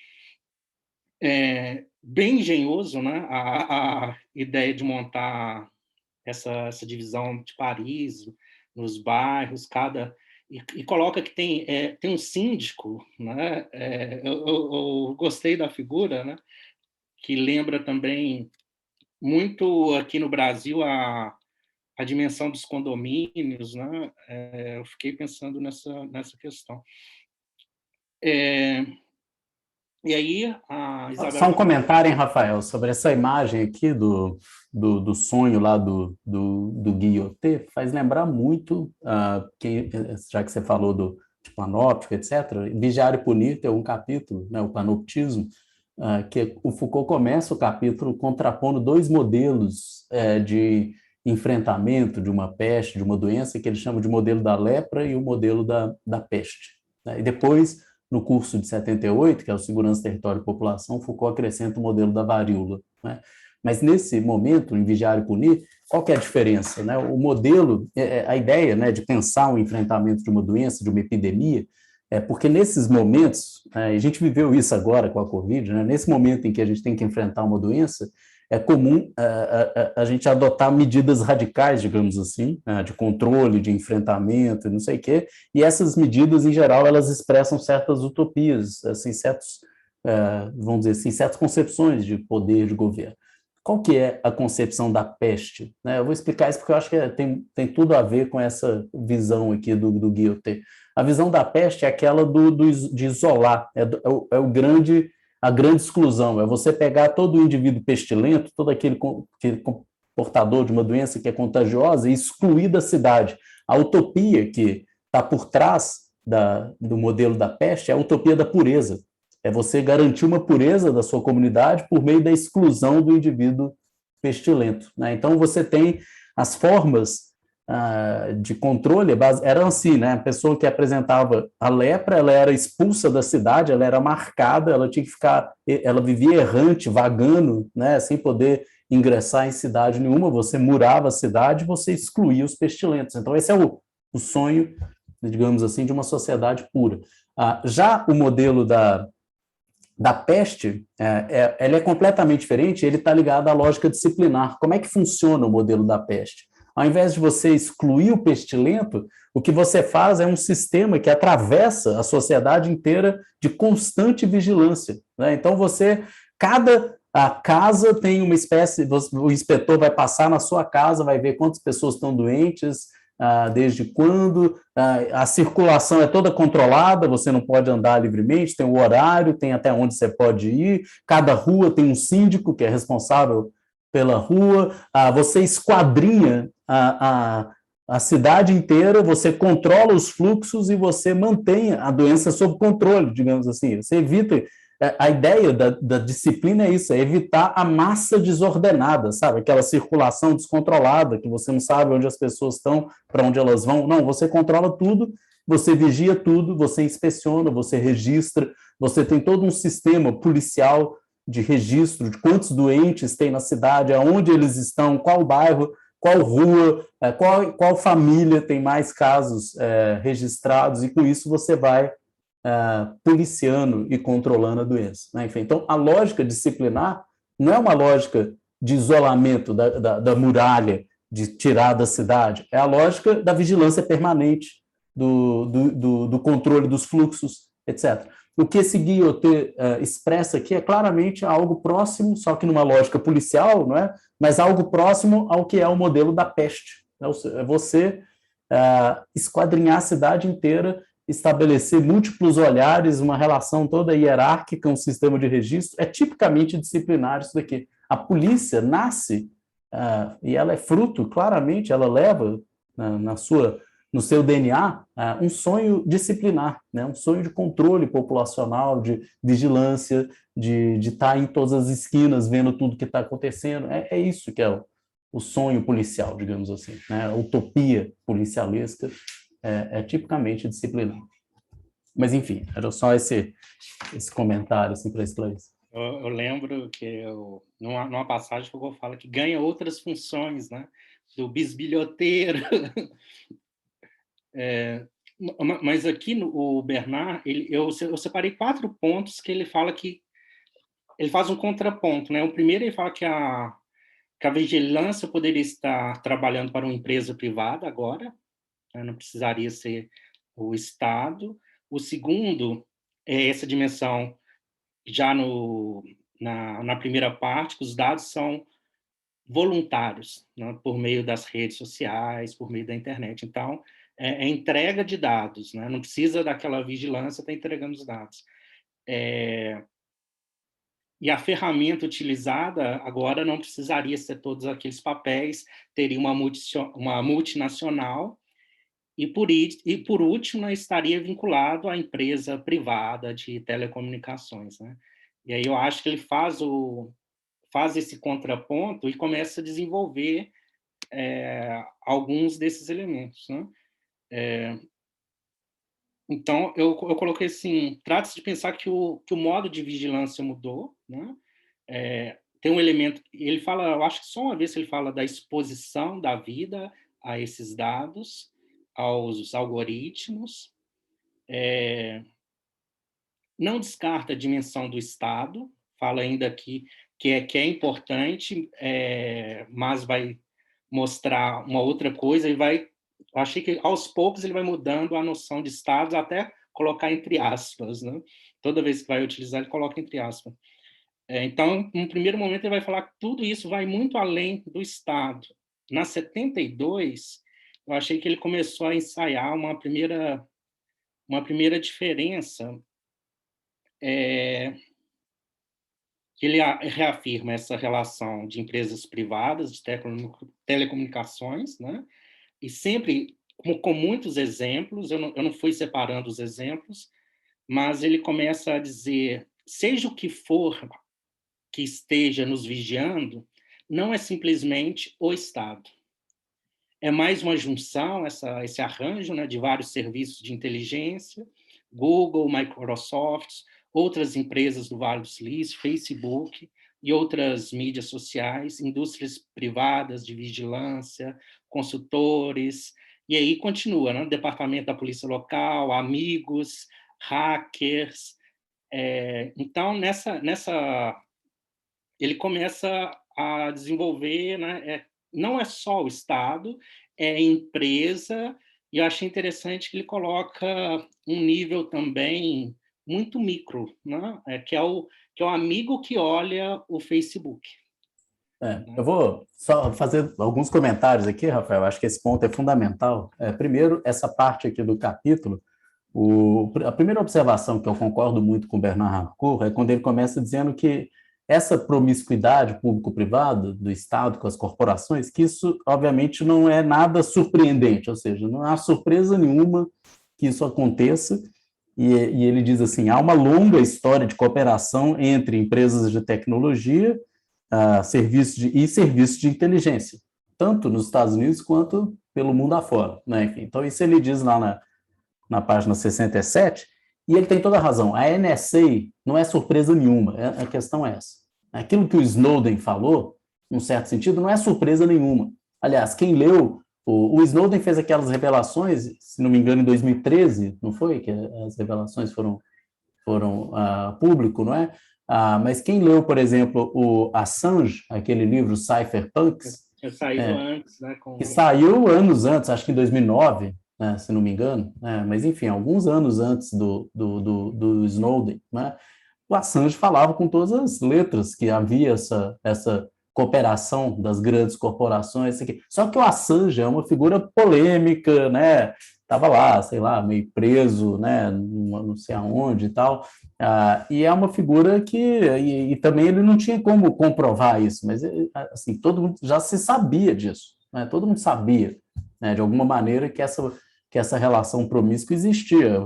Né? Bem engenhoso, né? A ideia de montar essa divisão de Paris, nos bairros, e coloca que tem um síndico. Né? Eu gostei da figura, né? Que lembra também muito aqui no Brasil a dimensão dos condomínios. Né? Eu fiquei pensando nessa questão. E aí, a Isabel... Só um comentário, hein, Rafael, sobre essa imagem aqui do sonho lá do Guillotet, faz lembrar muito, já que você falou de panóptico, etc., Vigiar e Punir tem um capítulo, né, o panoptismo, que o Foucault começa o capítulo contrapondo dois modelos de enfrentamento de uma peste, de uma doença, que ele chama de modelo da lepra e o modelo da peste. Né? E depois, no curso de 78, que é o Segurança, Território e População, Foucault acrescenta o modelo da varíola. Né? Mas nesse momento, em Vigiar e Punir, qual que é a diferença? Né? O modelo, a ideia, né, de pensar o enfrentamento de uma doença, de uma epidemia, porque nesses momentos, a gente viveu isso agora com a Covid, né? Nesse momento em que a gente tem que enfrentar uma doença, é comum a gente adotar medidas radicais, digamos assim, de controle, de enfrentamento, não sei o quê, e essas medidas, em geral, elas expressam certas utopias, assim, vamos dizer assim, certas concepções de poder de governo. Qual que é a concepção da peste? Né? Eu vou explicar isso porque eu acho que tem tudo a ver com essa visão aqui do Guilty. A visão da peste é aquela de isolar, a grande exclusão, é você pegar todo o indivíduo pestilento, todo aquele portador de uma doença que é contagiosa e excluir da cidade. A utopia que está por trás do modelo da peste é a utopia da pureza. É você garantir uma pureza da sua comunidade por meio da exclusão do indivíduo pestilento. Né? Então, você tem as formas de controle eram assim, né? A pessoa que apresentava a lepra, ela era expulsa da cidade, ela era marcada, ela tinha que ela vivia errante, vagando, né? Sem poder ingressar em cidade nenhuma, você murava a cidade, você excluía os pestilentos. Então, esse é o sonho, digamos assim, de uma sociedade pura. Já o modelo da peste, ele é completamente diferente, ele está ligado à lógica disciplinar. Como é que funciona o modelo da peste? Ao invés de você excluir o pestilento, o que você faz é um sistema que atravessa a sociedade inteira de constante vigilância. Né? Então, a casa tem uma espécie, o inspetor vai passar na sua casa, vai ver quantas pessoas estão doentes, desde quando, a circulação é toda controlada, você não pode andar livremente, tem o horário, tem até onde você pode ir, cada rua tem um síndico que é responsável pela rua, você esquadrinha a cidade inteira, você controla os fluxos e você mantém a doença sob controle, digamos assim. Você evita. A ideia da disciplina é isso, é evitar a massa desordenada, sabe? Aquela circulação descontrolada, que você não sabe onde as pessoas estão, para onde elas vão. Não, você controla tudo, você vigia tudo, você inspeciona, você registra, você tem todo um sistema policial de registro de quantos doentes tem na cidade, aonde eles estão, qual bairro, qual rua, qual família tem mais casos registrados, e com isso você vai policiando e controlando a doença. Né? Enfim, então, a lógica disciplinar não é uma lógica de isolamento da muralha, de tirar da cidade, é a lógica da vigilância permanente, do controle dos fluxos, etc. O que esse Guillotet expressa aqui é claramente algo próximo, só que numa lógica policial, não é? Mas algo próximo ao que é o modelo da peste. É você esquadrinhar a cidade inteira, estabelecer múltiplos olhares, uma relação toda hierárquica, um sistema de registro, é tipicamente disciplinar isso daqui. A polícia nasce, e ela é fruto, claramente, ela leva no seu DNA um sonho disciplinar, né? Um sonho de controle populacional, de vigilância, de estar em todas as esquinas, vendo tudo que está acontecendo. É isso que é o sonho policial, digamos assim, né? A utopia policialesca é tipicamente disciplinar. Mas, enfim, era só esse comentário assim, para esclarecer. Eu lembro que numa passagem que eu falo que ganha outras funções, né? Do bisbilhoteiro. Mas aqui o Bernard, eu separei 4 pontos que ele fala que ele faz um contraponto, né? O primeiro, ele fala que a vigilância poderia estar trabalhando para uma empresa privada agora, né? Não precisaria ser o Estado. O segundo é essa dimensão já na primeira parte, que os dados são voluntários, né? Por meio das redes sociais, por meio da internet. Então, é entrega de dados, né? Não precisa daquela vigilância, está entregando os dados. E a ferramenta utilizada agora não precisaria ser todos aqueles papéis, teria uma multinacional, e por último, estaria vinculado à empresa privada de telecomunicações, né? E aí eu acho que ele faz esse contraponto e começa a desenvolver alguns desses elementos, né? Então, eu coloquei assim, trata-se de pensar que o modo de vigilância mudou, né? Tem um elemento, ele fala, eu acho que só uma vez ele fala da exposição da vida a esses dados, aos algoritmos, não descarta a dimensão do Estado, fala ainda que é importante, mas vai mostrar uma outra coisa e vai... Eu achei que, aos poucos, ele vai mudando a noção de Estados, até colocar entre aspas, né? Toda vez que vai utilizar, ele coloca entre aspas. Então, num primeiro momento, ele vai falar que tudo isso vai muito além do Estado. Na 72, eu achei que ele começou a ensaiar uma primeira diferença, que ele reafirma essa relação de empresas privadas, de telecomunicações, né? E sempre com muitos exemplos, eu não fui separando os exemplos, mas ele começa a dizer, seja o que for que esteja nos vigiando, não é simplesmente o Estado. É mais uma junção, esse arranjo, né, de vários serviços de inteligência, Google, Microsoft, outras empresas do Vale do Silício, Facebook e outras mídias sociais, indústrias privadas de vigilância, consultores, e aí continua, né? Departamento da Polícia Local, amigos, hackers. Então, ele começa a desenvolver, né? Não é só o Estado, é a empresa, e eu achei interessante que ele coloca um nível também muito micro, né? Que é o amigo que olha o Facebook. Eu vou só fazer alguns comentários aqui, Rafael, acho que esse ponto é fundamental. Primeiro, essa parte aqui do capítulo, a primeira observação que eu concordo muito com o Bernard Harcourt é quando ele começa dizendo que essa promiscuidade público-privada do Estado com as corporações, que isso, obviamente, não é nada surpreendente, ou seja, não há surpresa nenhuma que isso aconteça, e ele diz assim, há uma longa história de cooperação entre empresas de tecnologia serviços de inteligência, tanto nos Estados Unidos quanto pelo mundo afora, né? Enfim, então, isso ele diz lá na página 67, e ele tem toda a razão. A NSA não é surpresa nenhuma, a questão é essa. Aquilo que o Snowden falou, num certo sentido, não é surpresa nenhuma. Aliás, quem leu, o Snowden fez aquelas revelações, se não me engano, em 2013, não foi? Que as revelações foram público, não é? Mas quem leu, por exemplo, o Assange, aquele livro Cypherpunks, Saiu antes, né? Que saiu anos antes, acho que em 2009, né, se não me engano, mas enfim, alguns anos antes do Snowden, né, o Assange falava com todas as letras que havia essa cooperação das grandes corporações. Só que o Assange é uma figura polêmica, né? Estava lá, sei lá, meio preso, né? Não sei aonde e tal. E é uma figura que... E também ele não tinha como comprovar isso, mas assim, todo mundo já se sabia disso, né? Todo mundo sabia, né, de alguma maneira, que essa relação promíscua existia.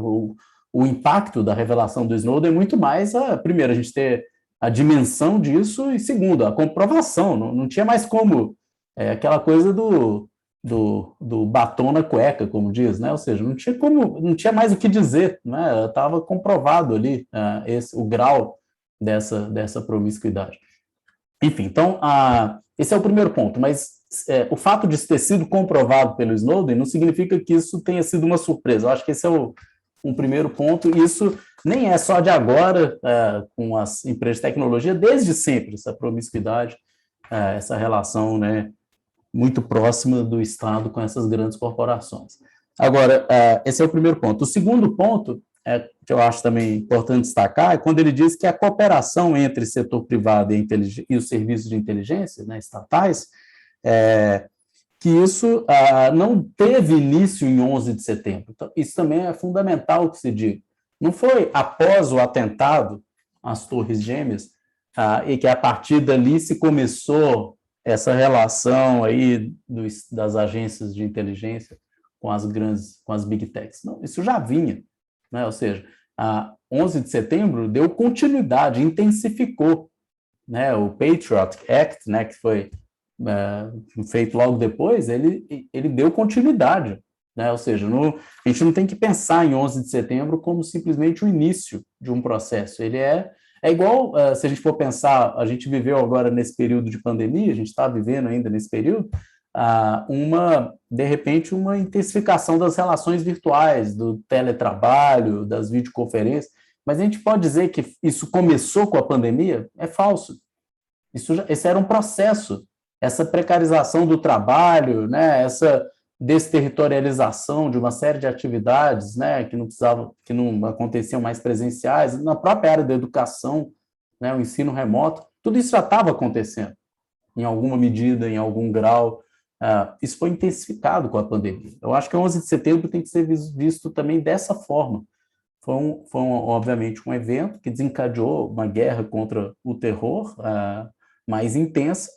O impacto da revelação do Snowden é muito mais, primeiro, a gente ter a dimensão disso, e segundo, a comprovação. Não tinha mais como, aquela coisa do batom na cueca, como diz, né? Ou seja, não tinha mais o que dizer, né? Estava comprovado ali o grau dessa promiscuidade. Enfim, então, esse é o primeiro ponto, mas o fato de ter sido comprovado pelo Snowden não significa que isso tenha sido uma surpresa. Eu acho que esse é um primeiro ponto, e isso nem é só de agora, com as empresas de tecnologia, desde sempre, essa promiscuidade, essa relação, né, muito próxima do Estado com essas grandes corporações. Agora, esse é o primeiro ponto. O segundo ponto, que eu acho também importante destacar, é quando ele diz que a cooperação entre setor privado e os serviços de inteligência, né, estatais, que isso não teve início em 11 de setembro. Então, isso também é fundamental que se diga. Não foi após o atentado às Torres Gêmeas e que a partir dali se começou essa relação aí das agências de inteligência com as big techs. Não, isso já vinha, né? Ou seja, A 11 de setembro deu continuidade, intensificou, né? O Patriot Act, né, que foi feito logo depois, ele deu continuidade, né? Ou seja, a gente não tem que pensar em 11 de setembro como simplesmente o início de um processo. Ele é igual, se a gente for pensar, a gente viveu agora nesse período de pandemia, a gente está vivendo ainda nesse período, de repente, uma intensificação das relações virtuais, do teletrabalho, das videoconferências, mas a gente pode dizer que isso começou com a pandemia? É falso. Esse era um processo, essa precarização do trabalho, né, essa desterritorialização de uma série de atividades, né, que não aconteciam mais presenciais, na própria área da educação, né, o ensino remoto, tudo isso já estava acontecendo, em alguma medida, em algum grau. Isso foi intensificado com a pandemia. Eu acho que o 11 de setembro tem que ser visto também dessa forma. Foi, obviamente, um evento que desencadeou uma guerra contra o terror mais intensa,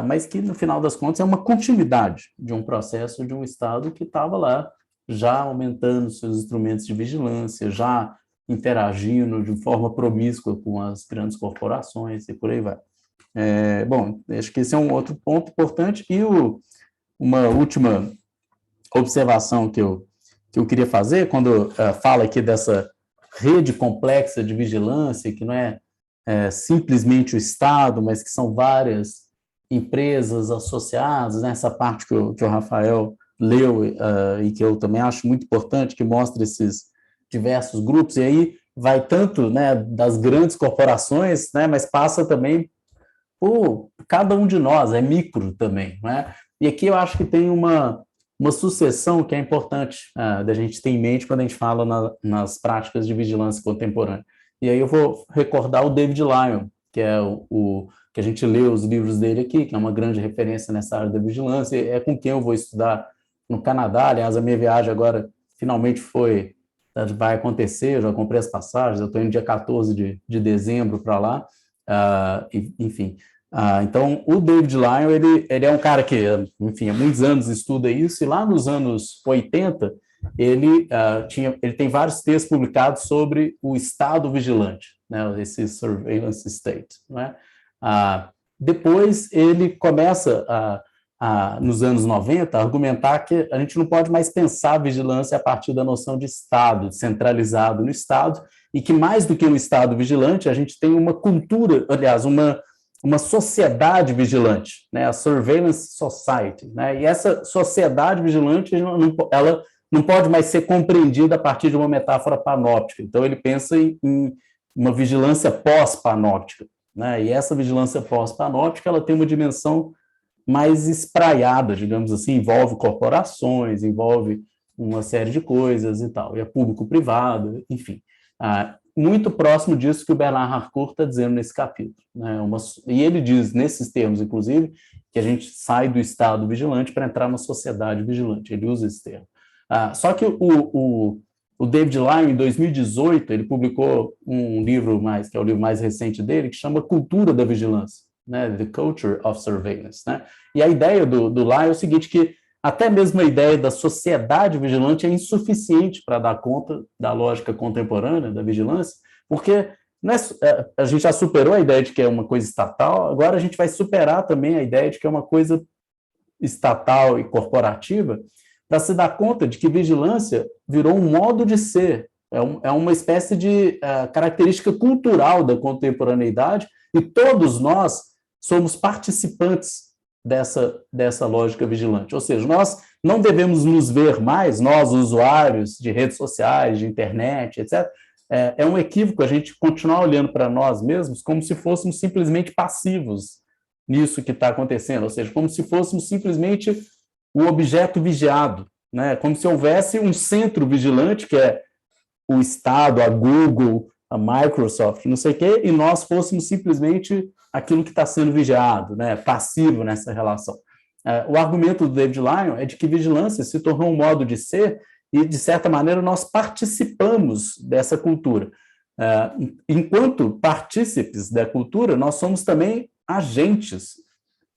mas que, no final das contas, é uma continuidade de um processo de um Estado que estava lá, já aumentando seus instrumentos de vigilância, já interagindo de forma promíscua com as grandes corporações e por aí vai. Bom, acho que esse é um outro ponto importante. E uma última observação que eu queria fazer, quando fala aqui dessa rede complexa de vigilância, que não é simplesmente o Estado, mas que são várias empresas associadas, né? Essa parte que o Rafael leu e que eu também acho muito importante, que mostra esses diversos grupos, e aí vai tanto, né, das grandes corporações, né, mas passa também por cada um de nós, é micro também, né? E aqui eu acho que tem uma sucessão que é importante da gente ter em mente quando a gente fala nas práticas de vigilância contemporânea. E aí eu vou recordar o David Lyon, que é que a gente lê os livros dele aqui, que é uma grande referência nessa área da vigilância, é com quem eu vou estudar no Canadá. Aliás, a minha viagem agora finalmente vai acontecer, eu já comprei as passagens, eu estou indo dia 14 de dezembro para lá, enfim. Então, o David Lyon, ele é um cara que, enfim, há muitos anos estuda isso, e lá nos anos 80, ele tem vários textos publicados sobre o Estado vigilante, né, esse surveillance state, né? Depois, ele começa, nos anos 90, a argumentar que a gente não pode mais pensar a vigilância a partir da noção de Estado, centralizado no Estado, e que mais do que um Estado vigilante, a gente tem uma cultura, aliás, uma sociedade vigilante, né, a Surveillance Society, né, e essa sociedade vigilante, ela não pode mais ser compreendida a partir de uma metáfora panóptica. Então, ele pensa em uma vigilância pós-panóptica, né, e essa vigilância pós-panóptica, ela tem uma dimensão mais espraiada, digamos assim, envolve corporações, envolve uma série de coisas e tal, e é público-privado, enfim. Muito próximo disso que o Bernard Harcourt está dizendo nesse capítulo, né? E ele diz, nesses termos, inclusive, que a gente sai do Estado vigilante para entrar na sociedade vigilante. Ele usa esse termo. Só que o David Lyon, em 2018, ele publicou um livro que é o livro mais recente dele, que chama Cultura da Vigilância, né? The Culture of Surveillance, né? E a ideia do Lyon é o seguinte, que até mesmo a ideia da sociedade vigilante é insuficiente para dar conta da lógica contemporânea da vigilância, porque a gente já superou a ideia de que é uma coisa estatal, agora a gente vai superar também a ideia de que é uma coisa estatal e corporativa, para se dar conta de que vigilância virou um modo de ser, é uma espécie de característica cultural da contemporaneidade, e todos nós somos participantes dessa lógica vigilante. Ou seja, nós não devemos nos ver mais, nós, usuários de redes sociais, de internet, etc. É um equívoco a gente continuar olhando para nós mesmos como se fôssemos simplesmente passivos nisso que está acontecendo, ou seja, como se fôssemos simplesmente o objeto vigiado, né? Como se houvesse um centro vigilante, que é o Estado, a Google, a Microsoft, não sei o quê, e nós fôssemos simplesmente aquilo que está sendo vigiado, né, passivo nessa relação. O argumento do David Lyon é de que vigilância se tornou um modo de ser e, de certa maneira, nós participamos dessa cultura. Enquanto partícipes da cultura, nós somos também agentes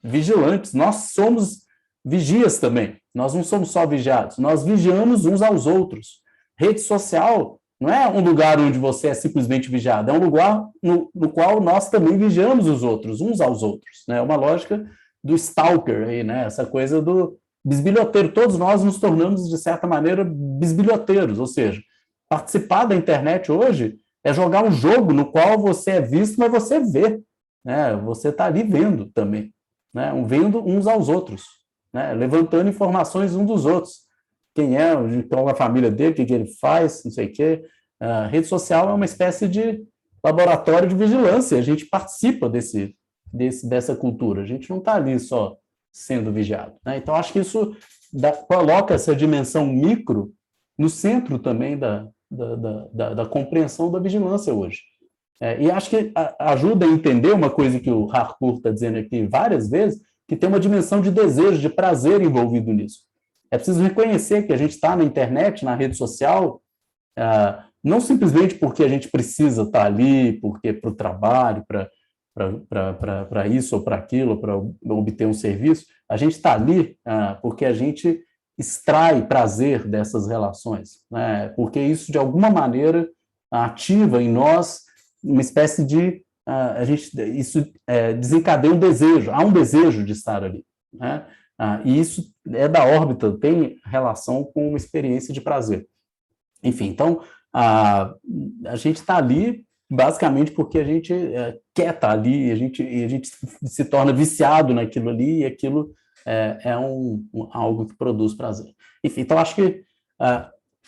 vigilantes, nós somos vigias também, nós não somos só vigiados, nós vigiamos uns aos outros. Rede social Não é um lugar onde você é simplesmente vigiado, é um lugar no qual nós também vigiamos os outros, uns aos outros. Né? É uma lógica do stalker, aí, né? Essa coisa do bisbilhoteiro. Todos nós nos tornamos, de certa maneira, bisbilhoteiros, ou seja, participar da internet hoje é jogar um jogo no qual você é visto, mas você vê. Né? Você está ali vendo também, né? Vendo uns aos outros, né? Levantando informações uns dos outros. Quem é, qual a família dele, o que ele faz, não sei o quê. A rede social é uma espécie de laboratório de vigilância. A gente participa dessa cultura. A gente não está ali só sendo vigiado. Né? Então, acho que isso coloca essa dimensão micro no centro também da compreensão da vigilância hoje. E acho que ajuda a entender uma coisa que o Harcourt está dizendo aqui várias vezes, que tem uma dimensão de desejo, de prazer envolvido nisso. É preciso reconhecer que a gente está na internet, na rede social, não simplesmente porque a gente precisa estar ali, porque para o trabalho, para isso ou para aquilo, para obter um serviço, a gente está ali porque a gente extrai prazer dessas relações, né? Porque isso, de alguma maneira, ativa em nós uma espécie de... isso desencadeia um desejo, há um desejo de estar ali, né? E isso é da órbita, tem relação com uma experiência de prazer. Enfim, então, a gente está ali basicamente porque a gente quer estar ali, e a gente se torna viciado naquilo ali, e aquilo algo que produz prazer. Enfim, então, acho que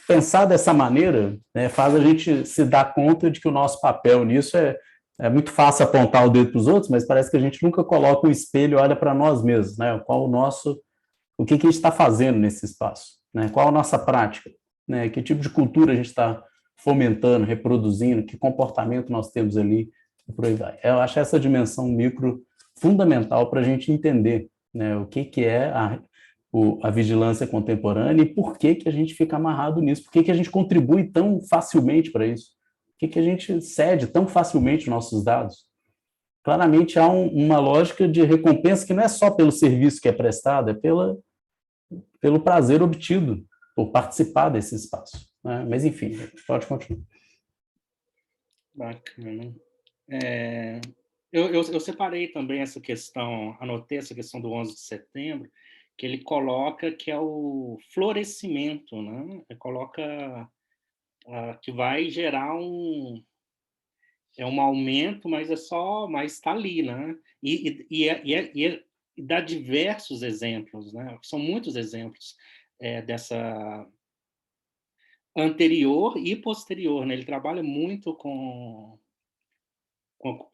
pensar dessa maneira, né, faz a gente se dar conta de que o nosso papel nisso é muito fácil apontar o dedo para os outros, mas parece que a gente nunca coloca o espelho e olha para nós mesmos, né? O que a gente está fazendo nesse espaço, né? Qual a nossa prática, né? Que tipo de cultura a gente está fomentando, reproduzindo, que comportamento nós temos ali, e por aí vai. Eu acho essa dimensão micro fundamental para a gente entender, né, o que é a vigilância contemporânea e por que a gente fica amarrado nisso, por que a gente contribui tão facilmente para isso, por que a gente cede tão facilmente nossos dados. Claramente há uma lógica de recompensa que não é só pelo serviço que é prestado, é pelo prazer obtido por participar desse espaço. Né? Mas, enfim, pode continuar. Bacana. Eu separei também essa questão, anotei essa questão do 11 de setembro, que ele coloca que é o florescimento, né? Ele coloca que vai gerar um aumento, mas mas está ali, né? E dá diversos exemplos, né? São muitos exemplos dessa anterior e posterior, né? Ele trabalha muito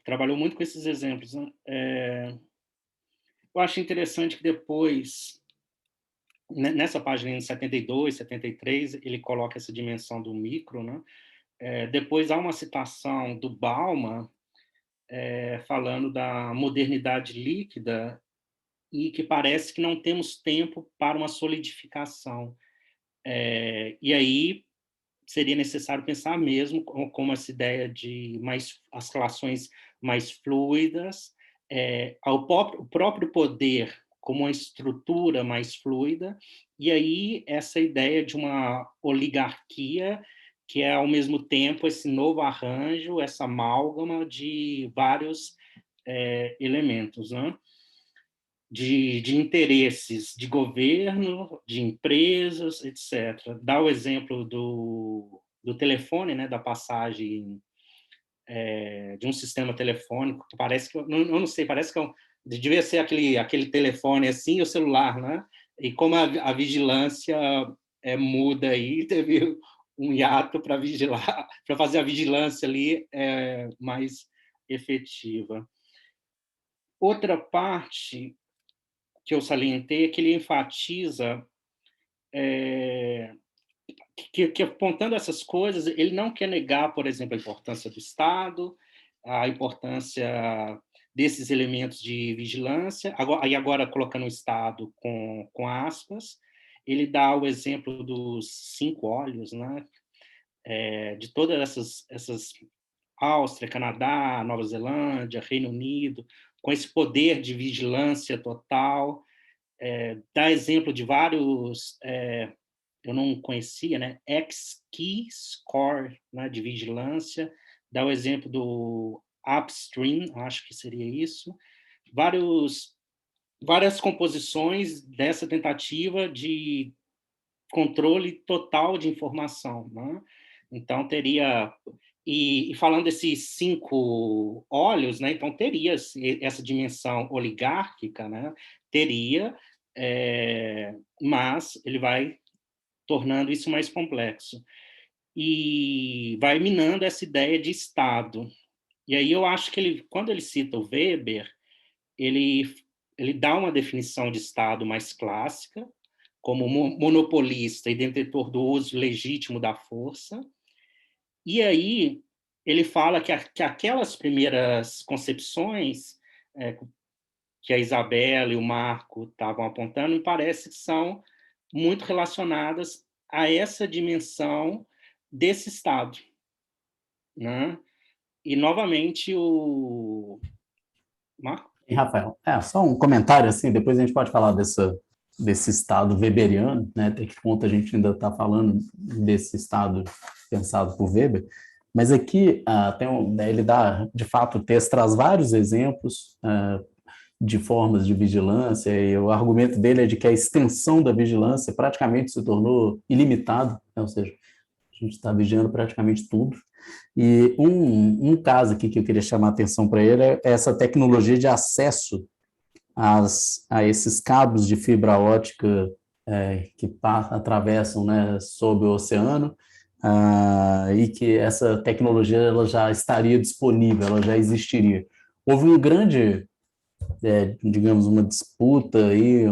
trabalhou muito com esses exemplos, né? Eu acho interessante que depois, nessa página de 72, 73, ele coloca essa dimensão do micro, né? Depois há uma citação do Bauman falando da modernidade líquida e que parece que não temos tempo para uma solidificação. E aí seria necessário pensar mesmo como essa ideia de as relações mais fluidas, o próprio poder como uma estrutura mais fluida, e aí essa ideia de uma oligarquia que é, ao mesmo tempo, esse novo arranjo, essa amálgama de vários elementos, né? De interesses de governo, de empresas, etc. Dá o exemplo do telefone, né, da passagem de um sistema telefônico, que parece que, eu não sei, parece que devia ser aquele telefone assim, o celular, né? E como a vigilância muda aí, teve um hiato para vigilar, para fazer a vigilância ali mais efetiva. Outra parte que eu salientei é que ele enfatiza que apontando essas coisas, ele não quer negar, por exemplo, a importância do Estado, a importância desses elementos de vigilância, agora colocando o Estado com aspas, ele dá o exemplo dos 5 olhos, né? De todas essas Áustria, Canadá, Nova Zelândia, Reino Unido, com esse poder de vigilância total, dá exemplo de vários eu não conhecia, né? X-Key Score, né, de vigilância, dá o exemplo do Upstream, acho que seria isso, várias composições dessa tentativa de controle total de informação, né? Então, teria... E falando desses 5 olhos, né? Então, teria essa dimensão oligárquica, né? Teria, mas ele vai tornando isso mais complexo. E vai minando essa ideia de Estado. E aí eu acho que quando ele cita o Weber, ele dá uma definição de Estado mais clássica, como monopolista e detentor do uso legítimo da força. E aí ele fala que aquelas primeiras concepções que a Isabela e o Marco estavam apontando, me parece que são muito relacionadas a essa dimensão desse Estado, né? E, novamente, o... Marco? E, Rafael, só um comentário, assim, depois a gente pode falar desse Estado weberiano, né? Até que ponto a gente ainda está falando desse Estado pensado por Weber, mas aqui ele dá, de fato, o texto traz vários exemplos de formas de vigilância, e o argumento dele é de que a extensão da vigilância praticamente se tornou ilimitada, né? Ou seja, a gente está vigiando praticamente tudo. E um caso aqui que eu queria chamar a atenção para ele é essa tecnologia de acesso a esses cabos de fibra ótica que atravessam, né, sob o oceano, e que essa tecnologia ela já estaria disponível, ela já existiria. Houve um grande, digamos, uma disputa aí,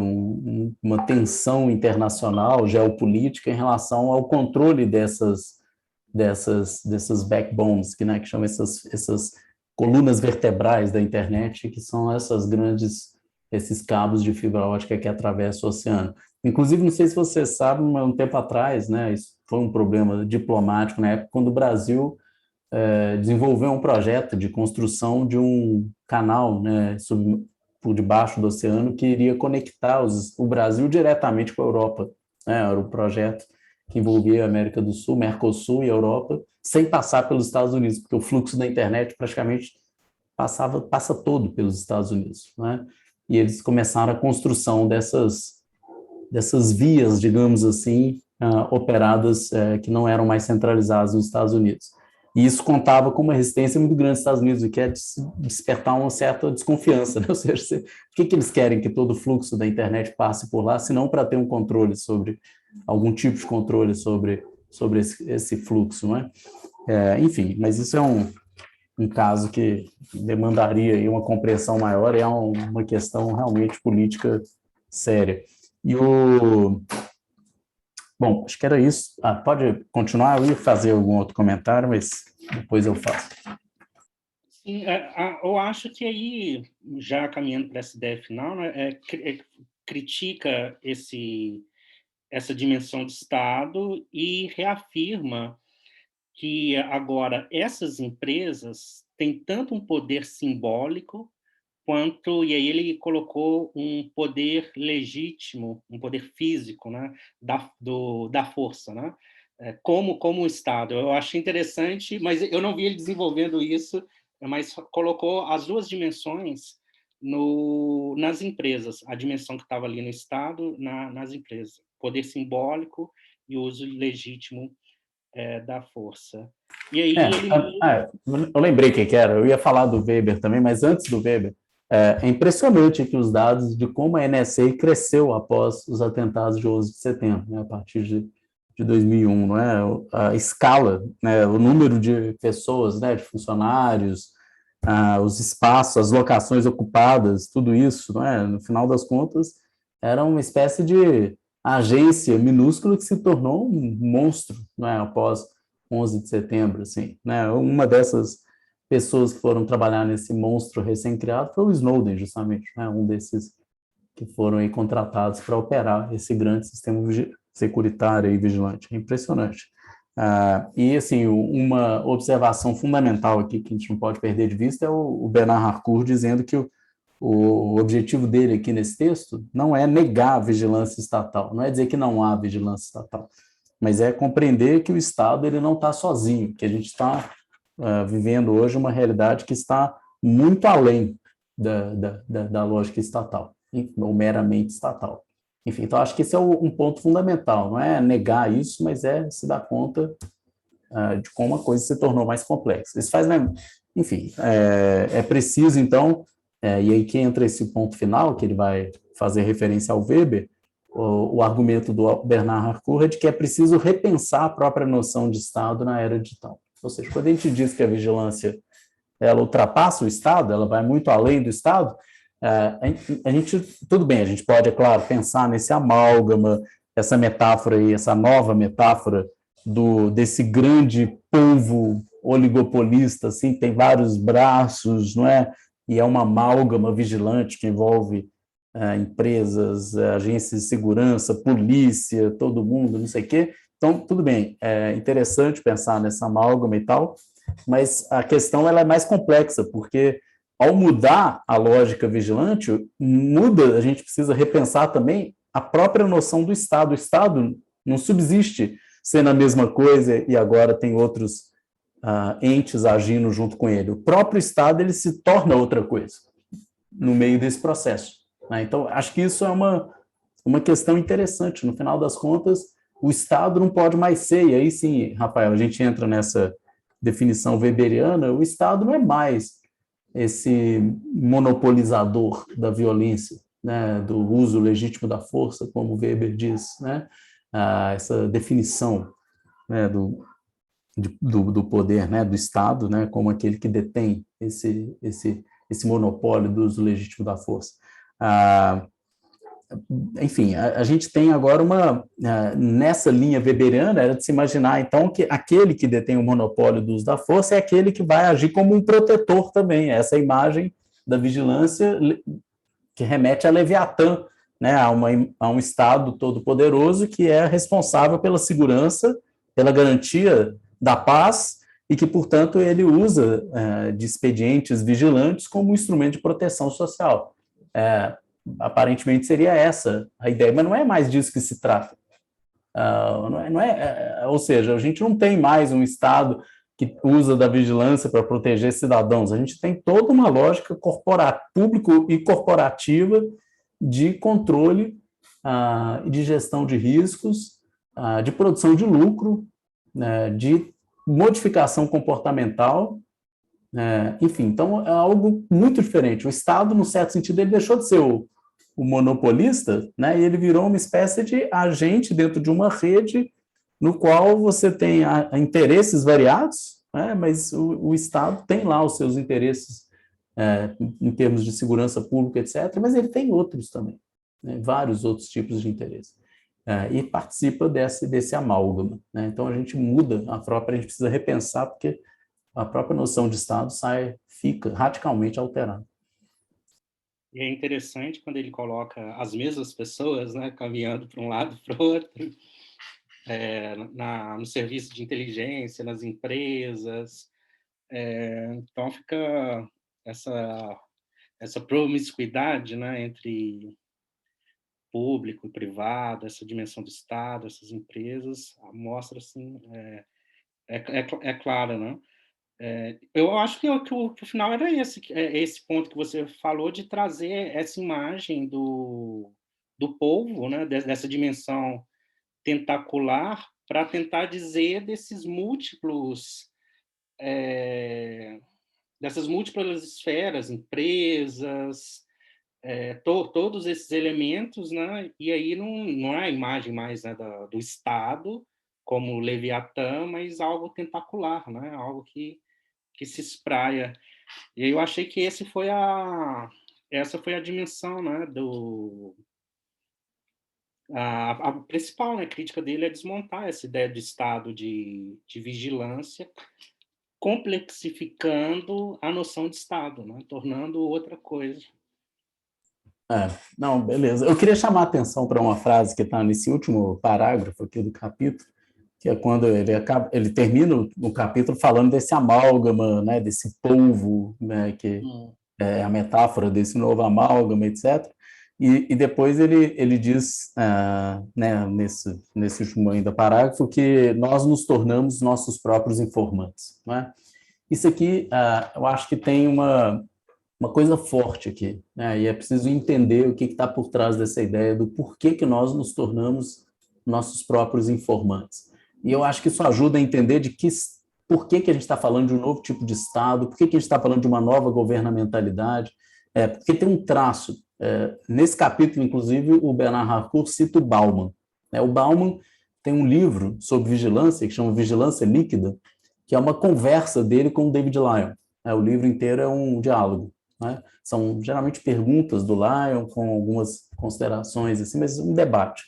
uma tensão internacional, geopolítica, em relação ao controle dessas backbones, que chamam essas colunas vertebrais da internet, que são esses cabos de fibra ótica que atravessam o oceano. Inclusive, não sei se você sabe, mas um tempo atrás, né, isso foi um problema diplomático na época, quando o Brasil desenvolveu um projeto de construção de um canal, né, por debaixo do oceano que iria conectar o Brasil diretamente com a Europa, né? Era um projeto que envolvia a América do Sul, Mercosul e Europa, sem passar pelos Estados Unidos, porque o fluxo da internet praticamente passa todo pelos Estados Unidos, né? E eles começaram a construção dessas vias, digamos assim, operadas que não eram mais centralizadas nos Estados Unidos. E isso contava com uma resistência muito grande dos Estados Unidos, o que é despertar uma certa desconfiança, né? Ou seja, por que eles querem que todo o fluxo da internet passe por lá, se não para ter um controle sobre, algum tipo de controle sobre esse fluxo, não é? Enfim, mas isso é um caso que demandaria aí uma compreensão maior e é uma questão realmente política séria. Bom, acho que era isso. Pode continuar, eu ia fazer algum outro comentário, mas depois eu faço. Sim, eu acho que aí, já caminhando para essa ideia final, né, critica essa dimensão de Estado e reafirma que agora essas empresas têm tanto um poder simbólico quanto, e aí ele colocou um poder legítimo, um poder físico, né, da força, né, como o Estado. Eu achei interessante, mas eu não vi ele desenvolvendo isso, mas colocou as duas dimensões nas empresas, a dimensão que estava ali no Estado, nas empresas, poder simbólico e uso legítimo da força. E aí eu lembrei o que era, eu ia falar do Weber também, mas antes do Weber, é impressionante aqui os dados de como a NSA cresceu após os atentados de 11 de setembro, né, a partir de 2001, não é? A escala, né, o número de pessoas, né, de funcionários, os espaços, as locações ocupadas, tudo isso, não é? No final das contas, era uma espécie de agência minúscula que se tornou um monstro, não é? Após 11 de setembro, assim, né? Uma dessas pessoas que foram trabalhar nesse monstro recém-criado foi o Snowden, justamente, né? Um desses que foram aí contratados para operar esse grande sistema securitário e vigilante. É impressionante. E, assim, uma observação fundamental aqui que a gente não pode perder de vista é o Bernard Harcourt dizendo que o o objetivo dele aqui nesse texto não é negar a vigilância estatal, não é dizer que não há vigilância estatal, mas é compreender que o Estado ele não está sozinho, que a gente está vivendo hoje uma realidade que está muito além da lógica estatal, ou meramente estatal. Enfim, então acho que esse é um ponto fundamental, não é negar isso, mas é se dar conta de como a coisa se tornou mais complexa. Isso faz, né? Enfim, é preciso, então, e aí que entra esse ponto final, que ele vai fazer referência ao Weber, o argumento do Bernard Harcourt é de que é preciso repensar a própria noção de Estado na era digital. Ou seja, quando a gente diz que a vigilância ela ultrapassa o Estado, ela vai muito além do Estado, a gente, tudo bem, a gente pode, é claro, pensar nesse amálgama, essa metáfora aí, essa nova metáfora desse grande polvo oligopolista, assim, tem vários braços, não é? E é uma amálgama vigilante que envolve empresas, agências de segurança, polícia, todo mundo, não sei o quê. Então, tudo bem, é interessante pensar nessa amálgama e tal, mas a questão ela é mais complexa, porque ao mudar a lógica vigilante, a gente precisa repensar também a própria noção do Estado. O Estado não subsiste sendo a mesma coisa e agora tem outros entes agindo junto com ele. O próprio Estado ele se torna outra coisa no meio desse processo, né? Então, acho que isso é uma questão interessante. No final das contas, o Estado não pode mais ser, e aí sim, Rafael, a gente entra nessa definição weberiana, o Estado não é mais esse monopolizador da violência, né, do uso legítimo da força, como Weber diz, né, essa definição, né, do poder, né, do Estado, né, como aquele que detém esse monopólio do uso legítimo da força. Enfim, a gente tem agora nessa linha weberiana, era de se imaginar, então, que aquele que detém o monopólio do uso da força é aquele que vai agir como um protetor também, essa imagem da vigilância que remete a Leviatã, né, a um Estado todo-poderoso que é responsável pela segurança, pela garantia da paz e que, portanto, ele usa de expedientes vigilantes como instrumento de proteção social. Aparentemente seria essa a ideia, mas não é mais disso que se trata. Ou seja, a gente não tem mais um Estado que usa da vigilância para proteger cidadãos, a gente tem toda uma lógica público e corporativa de controle e de gestão de riscos, de produção de lucro, de modificação comportamental, enfim, então é algo muito diferente. O Estado, no certo sentido, ele deixou de ser o monopolista, né, e ele virou uma espécie de agente dentro de uma rede no qual você tem interesses variados, né, mas o Estado tem lá os seus interesses em termos de segurança pública, etc., mas ele tem outros também, né, vários outros tipos de interesse. E participa desse amálgama, né? Então a gente muda a gente precisa repensar, porque a própria noção de Estado fica radicalmente alterada. E é interessante quando ele coloca as mesmas pessoas, né, caminhando para um lado e para o outro, no serviço de inteligência, nas empresas. Então fica essa promiscuidade, né, entre público e privado, essa dimensão do Estado, essas empresas, mostra assim, clara, né? Eu acho que o final era esse ponto que você falou, de trazer essa imagem do polvo, né, dessa dimensão tentacular, para tentar dizer dessas múltiplas esferas, empresas, todos esses elementos, né? E aí não é a imagem mais, né, do Estado como Leviatã, mas algo tentacular, né? Algo que se espraia. E aí eu achei que essa foi a dimensão, né, a principal, né, crítica dele é desmontar essa ideia de Estado de vigilância, complexificando a noção de Estado, né, tornando outra coisa. Não, beleza. Eu queria chamar a atenção para uma frase que está nesse último parágrafo aqui do capítulo, que é quando ele termina o capítulo falando desse amálgama, né, desse polvo, né, que a metáfora desse novo amálgama, etc. E depois ele diz, né, nesse último ainda parágrafo, que nós nos tornamos nossos próprios informantes. Não é? Isso aqui, eu acho que tem uma coisa forte aqui, né? E é preciso entender o que está por trás dessa ideia do porquê que nós nos tornamos nossos próprios informantes. E eu acho que isso ajuda a entender por que a gente está falando de um novo tipo de Estado, por que a gente está falando de uma nova governamentalidade, porque tem um traço. Nesse capítulo, inclusive, o Bernard Harcourt cita o Bauman. O Bauman tem um livro sobre vigilância, que chama Vigilância Líquida, que é uma conversa dele com o David Lyon. O livro inteiro é um diálogo. Né? São geralmente perguntas do Lyon com algumas considerações, assim, mas um debate.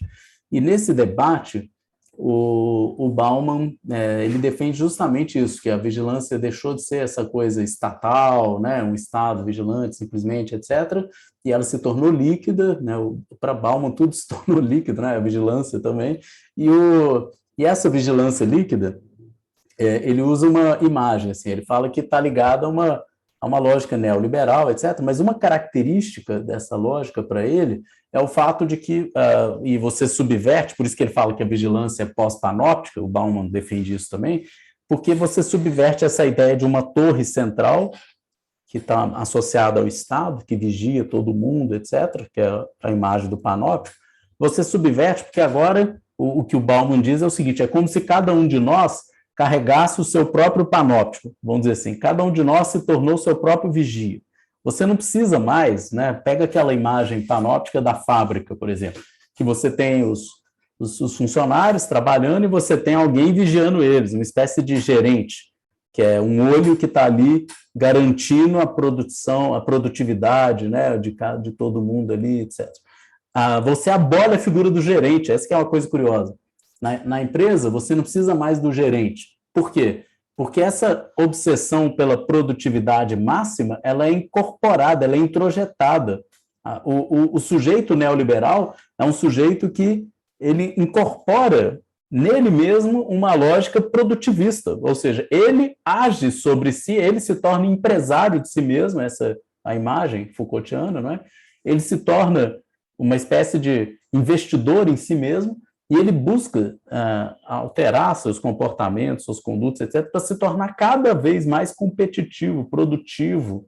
E nesse debate, o Bauman ele defende justamente isso, que a vigilância deixou de ser essa coisa estatal, né, um Estado vigilante simplesmente, etc., e ela se tornou líquida, né, para Bauman tudo se tornou líquido, né, a vigilância também, e essa vigilância líquida, ele usa uma imagem, assim, ele fala que está ligada a uma lógica neoliberal, etc., mas uma característica dessa lógica para ele é o fato de que, e você subverte, por isso que ele fala que a vigilância é pós-panóptica, o Bauman defende isso também, porque você subverte essa ideia de uma torre central que está associada ao Estado, que vigia todo mundo, etc., que é a imagem do panóptico, você subverte porque agora o que o Bauman diz é o seguinte, é como se cada um de nós carregasse o seu próprio panóptico, vamos dizer assim, cada um de nós se tornou seu próprio vigia. Você não precisa mais, né? Pega aquela imagem panóptica da fábrica, por exemplo, que você tem os funcionários trabalhando e você tem alguém vigiando eles, uma espécie de gerente, que é um olho que está ali garantindo a produção, a produtividade, né, de todo mundo ali, etc. Você abole a figura do gerente, essa que é uma coisa curiosa. Na empresa, você não precisa mais do gerente. Por quê? Porque essa obsessão pela produtividade máxima, ela é incorporada, ela é introjetada. O sujeito neoliberal é um sujeito que ele incorpora nele mesmo uma lógica produtivista, ou seja, ele age sobre si, ele se torna empresário de si mesmo, essa é a imagem Foucaultiana, não é? Ele se torna uma espécie de investidor em si mesmo, e ele busca alterar seus comportamentos, suas condutas, etc., para se tornar cada vez mais competitivo, produtivo,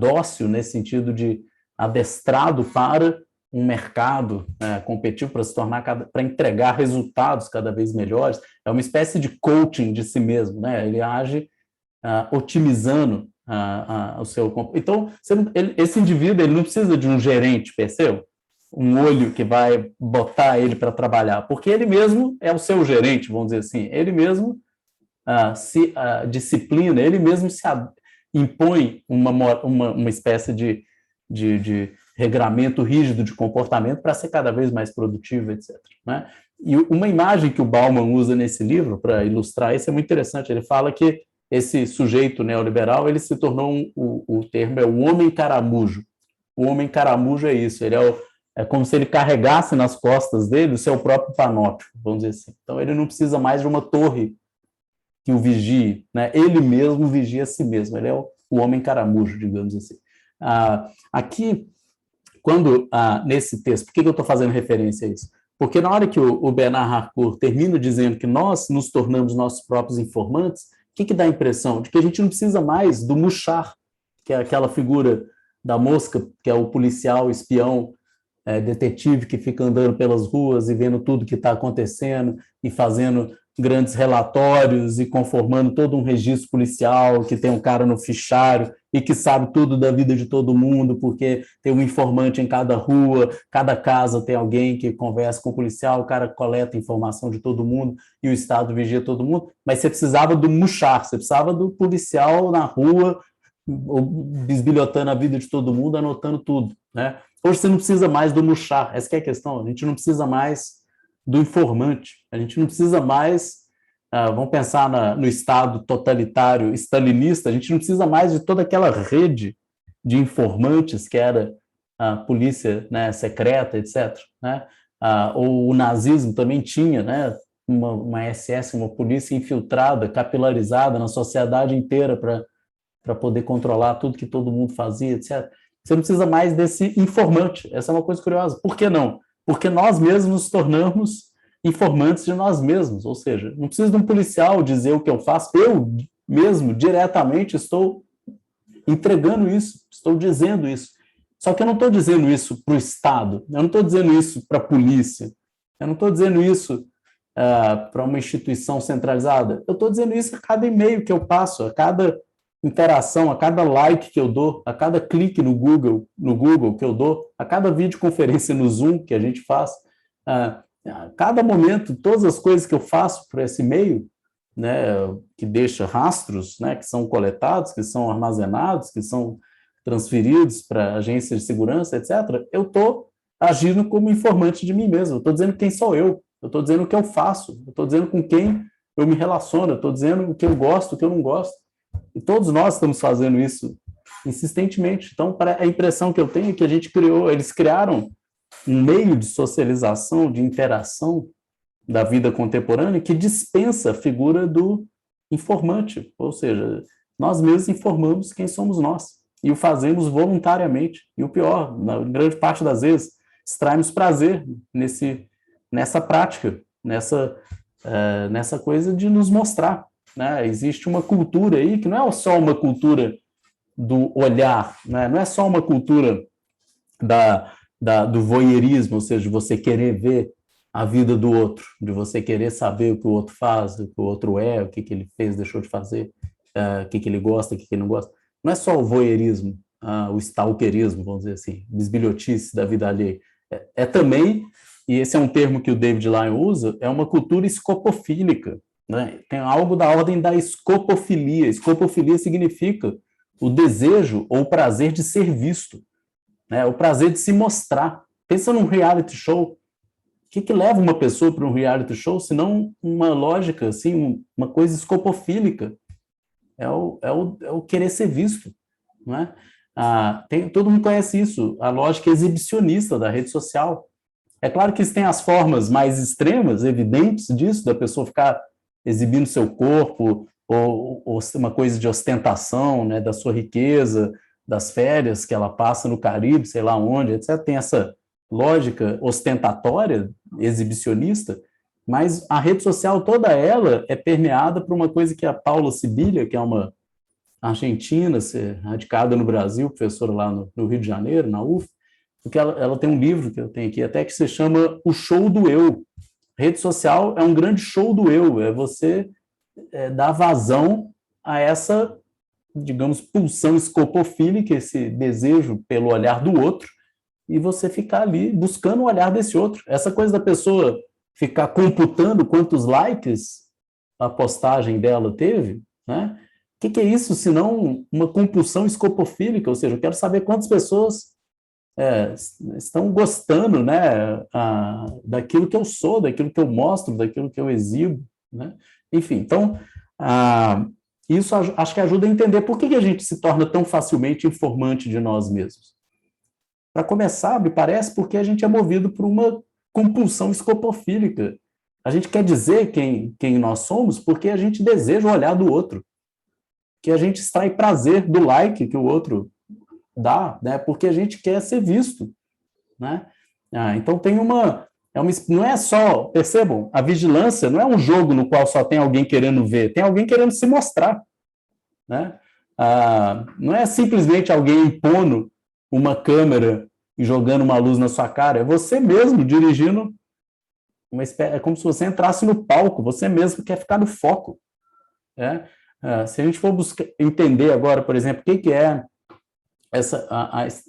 dócil, nesse sentido de adestrado para um mercado competitivo, para se tornar, para entregar resultados cada vez melhores. É uma espécie de coaching de si mesmo, né? Ele age otimizando o seu... Então, esse indivíduo ele não precisa de um gerente, percebeu? Um olho que vai botar ele para trabalhar, porque ele mesmo é o seu gerente, vamos dizer assim, ele mesmo se disciplina, ele mesmo se impõe uma espécie de regramento rígido de comportamento para ser cada vez mais produtivo, etc. Né? E uma imagem que o Bauman usa nesse livro para ilustrar isso é muito interessante, ele fala que esse sujeito neoliberal, ele se tornou, o termo é o homem caramujo. O homem caramujo é isso, ele é como se ele carregasse nas costas dele o seu próprio panóptico, vamos dizer assim. Então, ele não precisa mais de uma torre que o vigie, né? Ele mesmo vigia a si mesmo, ele é o homem caramujo, digamos assim. Aqui, nesse texto, por que eu estou fazendo referência a isso? Porque na hora que o Bernard Harcourt termina dizendo que nós nos tornamos nossos próprios informantes, o que dá a impressão? De que a gente não precisa mais do Mouchard, que é aquela figura da mosca, que é o policial, espião, detetive que fica andando pelas ruas e vendo tudo que está acontecendo e fazendo grandes relatórios e conformando todo um registro policial, que tem um cara no fichário e que sabe tudo da vida de todo mundo, porque tem um informante em cada rua, cada casa tem alguém que conversa com o policial, o cara coleta informação de todo mundo e o Estado vigia todo mundo, mas você precisava do Mouchard, você precisava do policial na rua, bisbilhotando a vida de todo mundo, anotando tudo, né? Hoje você não precisa mais do Mouchard, essa que é a questão, a gente não precisa mais do informante, a gente não precisa mais, vamos pensar no Estado totalitário stalinista, a gente não precisa mais de toda aquela rede de informantes que era a polícia, né, secreta, etc. Né? Ou o nazismo também tinha, né, uma SS, uma polícia infiltrada, capilarizada na sociedade inteira para para poder controlar tudo que todo mundo fazia, etc. Você não precisa mais desse informante. Essa é uma coisa curiosa. Por que não? Porque nós mesmos nos tornamos informantes de nós mesmos. Ou seja, não precisa de um policial dizer o que eu faço. Eu mesmo, diretamente, estou entregando isso, estou dizendo isso. Só que eu não estou dizendo isso para o Estado, eu não estou dizendo isso para a polícia, eu não estou dizendo isso para uma instituição centralizada. Eu estou dizendo isso a cada e-mail que eu passo, a cada interação, a cada like que eu dou, a cada clique no Google que eu dou, a cada videoconferência no Zoom que a gente faz, a cada momento, todas as coisas que eu faço por esse e-mail, né, que deixa rastros, né, que são coletados, que são armazenados, que são transferidos para agências de segurança, etc., eu estou agindo como informante de mim mesmo, eu estou dizendo quem sou eu estou dizendo o que eu faço, eu estou dizendo com quem eu me relaciono, eu estou dizendo o que eu gosto, o que eu não gosto. E todos nós estamos fazendo isso insistentemente. Então, a impressão que eu tenho é que eles criaram um meio de socialização, de interação da vida contemporânea que dispensa a figura do informante, ou seja, nós mesmos informamos quem somos nós e o fazemos voluntariamente. E o pior, na grande parte das vezes, extraímos prazer nessa prática, nessa coisa de nos mostrar, né? Existe uma cultura aí que não é só uma cultura do olhar, né? Não é só uma cultura do voyeurismo, ou seja, de você querer ver a vida do outro, de você querer saber o que o outro faz, o que o outro é, o que ele fez, deixou de fazer, o que ele gosta, o que ele não gosta. Não é só o voyeurismo, o stalkerismo, vamos dizer assim, bisbilhotice da vida alheia. É também, e esse é um termo que o David Lyon usa, é uma cultura escopofílica, né? Tem algo da ordem da escopofilia. Escopofilia significa o desejo ou o prazer de ser visto, né? O prazer de se mostrar. Pensa num reality show. O que leva uma pessoa para um reality show, se não uma lógica, assim, uma coisa escopofílica? É o querer ser visto, não é? Todo mundo conhece isso, a lógica exibicionista da rede social. É claro que tem as formas mais extremas, evidentes disso, da pessoa ficar exibindo seu corpo, ou uma coisa de ostentação, né, da sua riqueza, das férias que ela passa no Caribe, sei lá onde, etc. Tem essa lógica ostentatória, exibicionista, mas a rede social toda ela é permeada por uma coisa que a Paula Sibilia, que é uma argentina, radicada no Brasil, professora lá no Rio de Janeiro, na UF, porque ela tem um livro que eu tenho aqui até que se chama O Show do Eu. Rede social é um grande show do eu, é você dar vazão a essa, digamos, pulsão escopofílica, esse desejo pelo olhar do outro, e você ficar ali buscando o olhar desse outro. Essa coisa da pessoa ficar computando quantos likes a postagem dela teve, né? O que é isso, senão uma compulsão escopofílica? Ou seja, eu quero saber quantas pessoas estão gostando, né, daquilo que eu sou, daquilo que eu mostro, daquilo que eu exibo, né? Enfim, então, isso acho que ajuda a entender por que a gente se torna tão facilmente informante de nós mesmos. Para começar, me parece porque a gente é movido por uma compulsão escopofílica. A gente quer dizer quem nós somos porque a gente deseja o olhar do outro, que a gente extrai prazer do like que o outro dá, né? Porque a gente quer ser visto, né? Então tem não é só, percebam, a vigilância não é um jogo no qual só tem alguém querendo ver, tem alguém querendo se mostrar, né? Não é simplesmente alguém impondo uma câmera e jogando uma luz na sua cara, é você mesmo dirigindo é como se você entrasse no palco, você mesmo quer ficar no foco, né? Se a gente for entender agora, por exemplo, o que é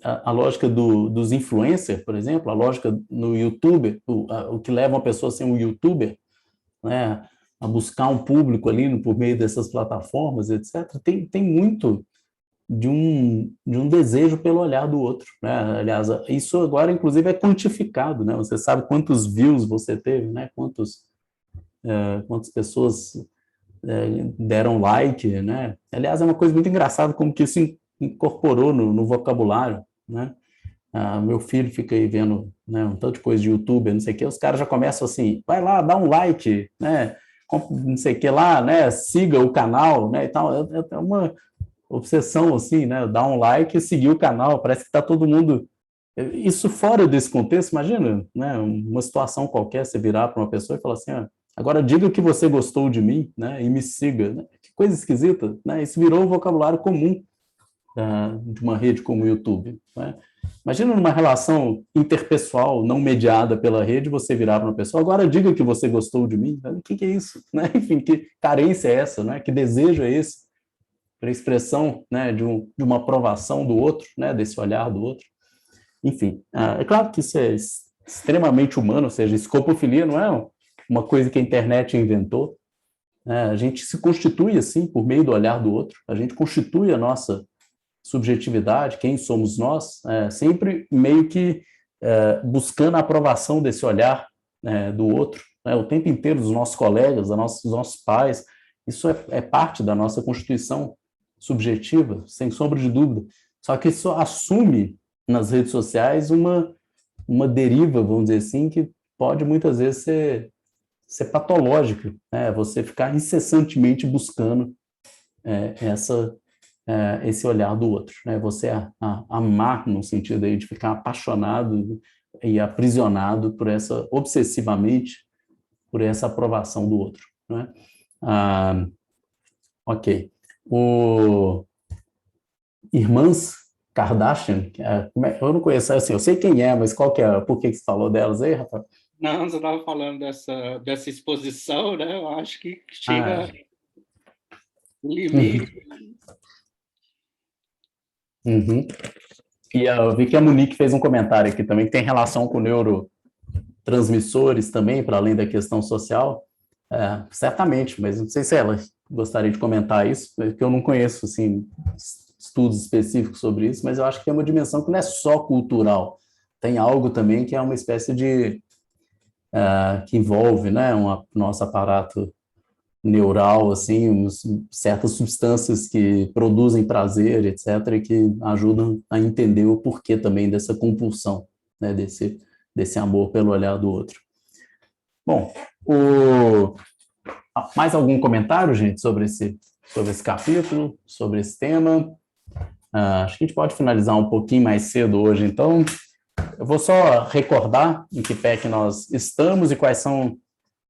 a lógica dos influencers, por exemplo, a lógica no YouTube, o que leva uma pessoa a ser um YouTuber, né, a buscar um público ali por meio dessas plataformas, etc., tem muito de um desejo pelo olhar do outro, né? Aliás, isso agora, inclusive, é quantificado, né? Você sabe quantos views você teve, né? Quantas pessoas deram like, né? Aliás, é uma coisa muito engraçada como que isso incorporou no vocabulário, né? Meu filho fica aí vendo, né, um tanto de coisa de YouTube, não sei o que, os caras já começam assim, vai lá, dá um like, né? Não sei o que lá, né? Siga o canal, né? E tal. obsessão, assim, né? Dar um like e seguir o canal, parece que está todo mundo... Isso fora desse contexto, imagina, né? Uma situação qualquer, você virar para uma pessoa e falar assim, agora diga que você gostou de mim, né? E me siga, né? Que coisa esquisita, né? Isso virou um vocabulário comum de uma rede como o YouTube, né? Imagina numa relação interpessoal não mediada pela rede, você virar para uma pessoa, agora diga que você gostou de mim, né? O que é isso? Né? Enfim, que carência é essa, né? Que desejo é esse? Para expressão, né, de uma aprovação do outro, né? Desse olhar do outro. Enfim, é claro que isso é extremamente humano, ou seja, escopofilia não é uma coisa que a internet inventou, né? A gente se constitui assim por meio do olhar do outro, a gente constitui a nossa subjetividade, quem somos nós, sempre meio que buscando a aprovação desse olhar do outro, né? O tempo inteiro dos nossos colegas, dos nossos pais, isso é parte da nossa constituição subjetiva, sem sombra de dúvida, só que isso assume nas redes sociais uma deriva, vamos dizer assim, que pode muitas vezes ser patológica, né? Você ficar incessantemente buscando esse olhar do outro, né? Você amar no sentido aí de ficar apaixonado e aprisionado obsessivamente por essa aprovação do outro, né? Ok. Irmãs Kardashian, eu não conheço, assim, eu sei quem é, mas qual que é, por que você falou delas aí, Rafael? Não, você estava falando dessa exposição, né? Eu acho que chega o limite. Uhum. E eu vi que a Monique fez um comentário aqui também, que tem relação com neurotransmissores também, para além da questão social. Certamente, mas não sei se ela gostaria de comentar isso, porque eu não conheço, assim, estudos específicos sobre isso, mas eu acho que tem uma dimensão que não é só cultural, tem algo também que é uma espécie de... que envolve, né, nosso aparato neural, assim, certas substâncias que produzem prazer, etc., e que ajudam a entender o porquê também dessa compulsão, né, desse amor pelo olhar do outro. Bom, mais algum comentário, gente, sobre esse capítulo, sobre esse tema? Acho que a gente pode finalizar um pouquinho mais cedo hoje, então. Eu vou só recordar em que pé que nós estamos e quais são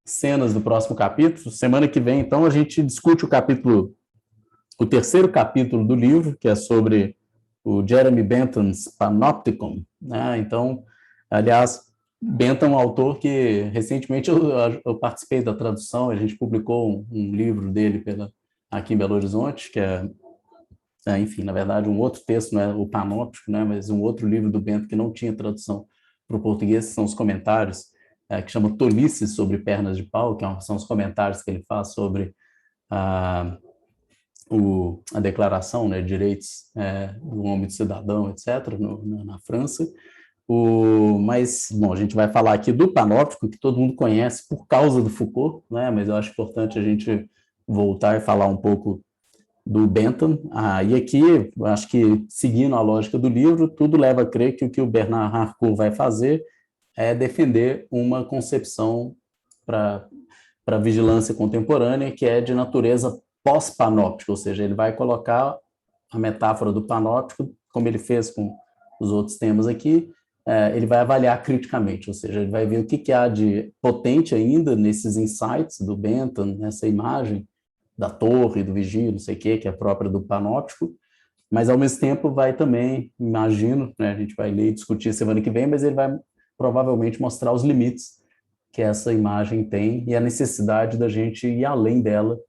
cenas do próximo capítulo. Semana que vem, então, a gente discute o terceiro capítulo do livro, que é sobre o Jeremy Bentham's Panopticon, né? Então, aliás, Bentham é um autor que recentemente eu participei da tradução, a gente publicou um livro dele aqui em Belo Horizonte, que enfim, na verdade, um outro texto, não é o Panóptico, né, mas um outro livro do Bento que não tinha tradução para o português, são os comentários, que chama Tolices sobre Pernas de Pau, que são os comentários que ele faz sobre a Declaração, né, de Direitos do Homem e do Cidadão, etc., na França. Mas, bom, a gente vai falar aqui do Panóptico, que todo mundo conhece por causa do Foucault, né, mas eu acho importante a gente voltar e falar um pouco do Bentham, e aqui, acho que, seguindo a lógica do livro, tudo leva a crer que o que o Bernard Harcourt vai fazer é defender uma concepção para a vigilância contemporânea, que é de natureza pós-panóptica, ou seja, ele vai colocar a metáfora do panóptico, como ele fez com os outros temas aqui, ele vai avaliar criticamente, ou seja, ele vai ver o que há de potente ainda nesses insights do Bentham, nessa imagem da torre, do vigia, não sei o que é própria do panóptico, mas ao mesmo tempo vai também, imagino, né, a gente vai ler e discutir semana que vem, mas ele vai provavelmente mostrar os limites que essa imagem tem e a necessidade da gente ir além dela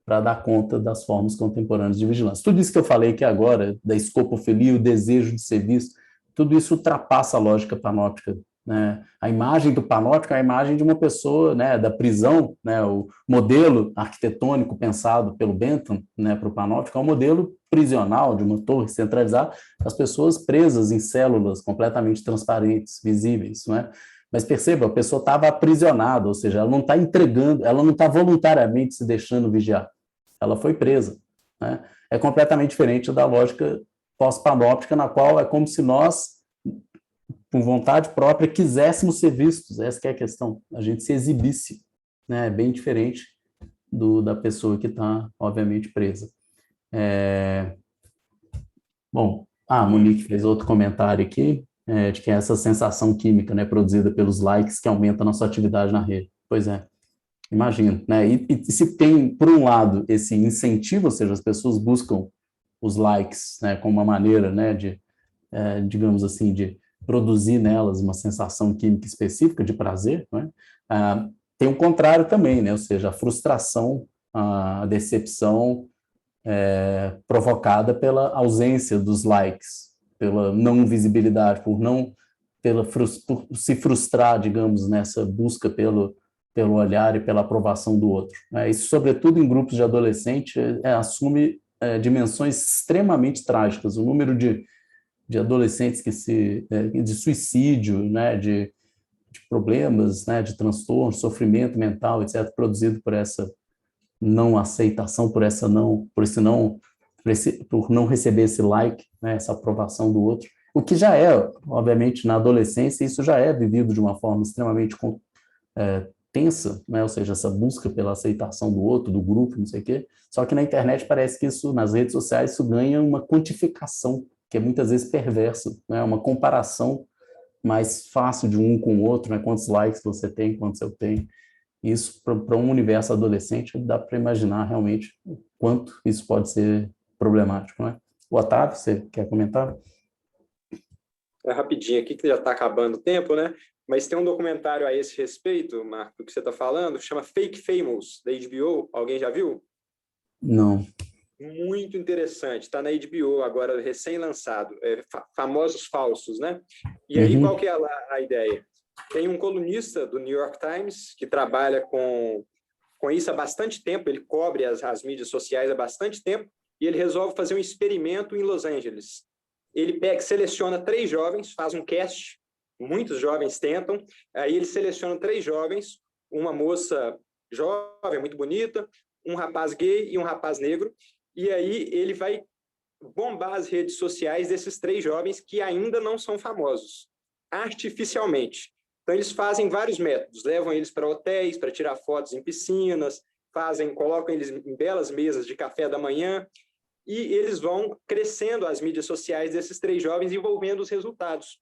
para dar conta das formas contemporâneas de vigilância. Tudo isso que eu falei aqui agora, da escopofilia, o desejo de ser visto, tudo isso ultrapassa a lógica panóptica, né? A imagem do panóptico é a imagem de uma pessoa, né, da prisão, né, o modelo arquitetônico pensado pelo Bentham, né, para o panóptico é um modelo prisional de uma torre centralizada, as pessoas presas em células completamente transparentes, visíveis, né? Mas perceba, a pessoa estava aprisionada, ou seja, ela não está entregando, ela não está voluntariamente se deixando vigiar, ela foi presa, né? É completamente diferente da lógica pós-panóptica, na qual é como se nós, por vontade própria, quiséssemos ser vistos, essa que é a questão, a gente se exibisse, né? É bem diferente da pessoa que está, obviamente, presa. Bom, a Monique fez outro comentário aqui, de que é essa sensação química, né, produzida pelos likes que aumenta a nossa atividade na rede. Pois é, imagino, né? E se tem, por um lado, esse incentivo, ou seja, as pessoas buscam os likes, né, como uma maneira, né, de, digamos assim, de produzir nelas uma sensação química específica de prazer, né? Tem o contrário também, né? Ou seja, a frustração, a decepção provocada pela ausência dos likes, pela não visibilidade, por se frustrar, digamos, nessa busca pelo olhar e pela aprovação do outro, né? Isso, sobretudo em grupos de adolescente, assume dimensões extremamente trágicas. O número de adolescentes de suicídio, né, de problemas, né, de transtorno, sofrimento mental, etc., produzido por essa não aceitação, por não receber esse like, né, essa aprovação do outro, o que já é, obviamente, na adolescência, isso já é vivido de uma forma extremamente tensa, né, ou seja, essa busca pela aceitação do outro, do grupo, não sei o quê, só que na internet parece que isso, nas redes sociais, isso ganha uma quantificação, que é muitas vezes perversa, né, uma comparação mais fácil de um com o outro, né, quantos likes você tem, quantos eu tenho. Isso, para um universo adolescente, dá para imaginar realmente o quanto isso pode ser problemático, né? O Otávio, você quer comentar? É rapidinho aqui, que já está acabando o tempo, né? Mas tem um documentário a esse respeito, Marco, do que você está falando, chama Fake Famous, da HBO. Alguém já viu? Não. Muito interessante. Está na HBO agora, recém-lançado. Famosos falsos, né? E aí, qual que é a ideia? Tem um colunista do New York Times que trabalha com isso há bastante tempo, ele cobre as mídias sociais há bastante tempo, e ele resolve fazer um experimento em Los Angeles. Ele seleciona 3 jovens, faz um cast, muitos jovens tentam, aí ele seleciona 3 jovens, uma moça jovem, muito bonita, um rapaz gay e um rapaz negro, e aí ele vai bombar as redes sociais desses 3 jovens que ainda não são famosos, artificialmente. Então, eles fazem vários métodos, levam eles para hotéis, para tirar fotos em piscinas, colocam eles em belas mesas de café da manhã, e eles vão crescendo as mídias sociais desses 3 jovens, envolvendo os resultados.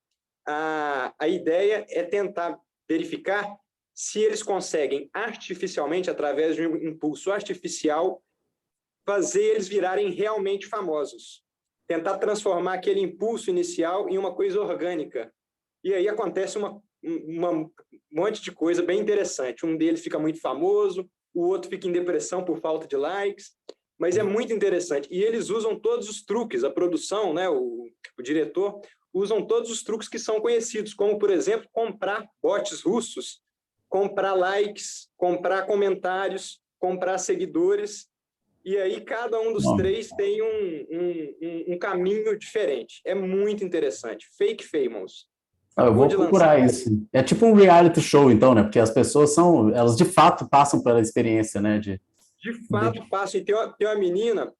A ideia é tentar verificar se eles conseguem artificialmente, através de um impulso artificial, fazer eles virarem realmente famosos. Tentar transformar aquele impulso inicial em uma coisa orgânica. E aí acontece um monte de coisa bem interessante. Um deles fica muito famoso, o outro fica em depressão por falta de likes, mas é muito interessante. E eles usam todos os truques, a produção, né, o diretor, usam todos os truques que são conhecidos, como, por exemplo, comprar bots russos, comprar likes, comprar comentários, comprar seguidores, e aí cada um dos 3 tem um caminho diferente. É muito interessante. Fake Famous. Eu vou procurar isso. É tipo um reality show, então, né? Porque as pessoas elas de fato passam pela experiência, né? De fato passam. E tem uma menina,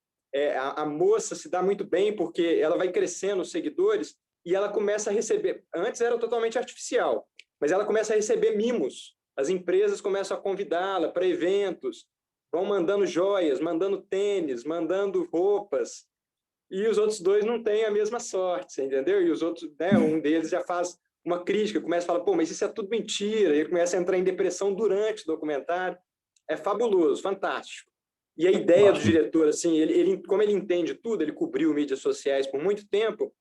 a moça se dá muito bem, porque ela vai crescendo os seguidores e ela começa a receber. Antes era totalmente artificial, mas ela começa a receber mimos. As empresas começam a convidá-la para eventos, vão mandando joias, mandando tênis, mandando roupas. E os outros 2 não têm a mesma sorte, você entendeu? E os outros, né, um deles já faz uma crítica, começa a falar, pô, mas isso é tudo mentira. E ele começa a entrar em depressão durante o documentário. É fabuloso, fantástico. E a ideia do diretor, assim, como ele entende tudo, ele cobriu mídias sociais por muito tempo,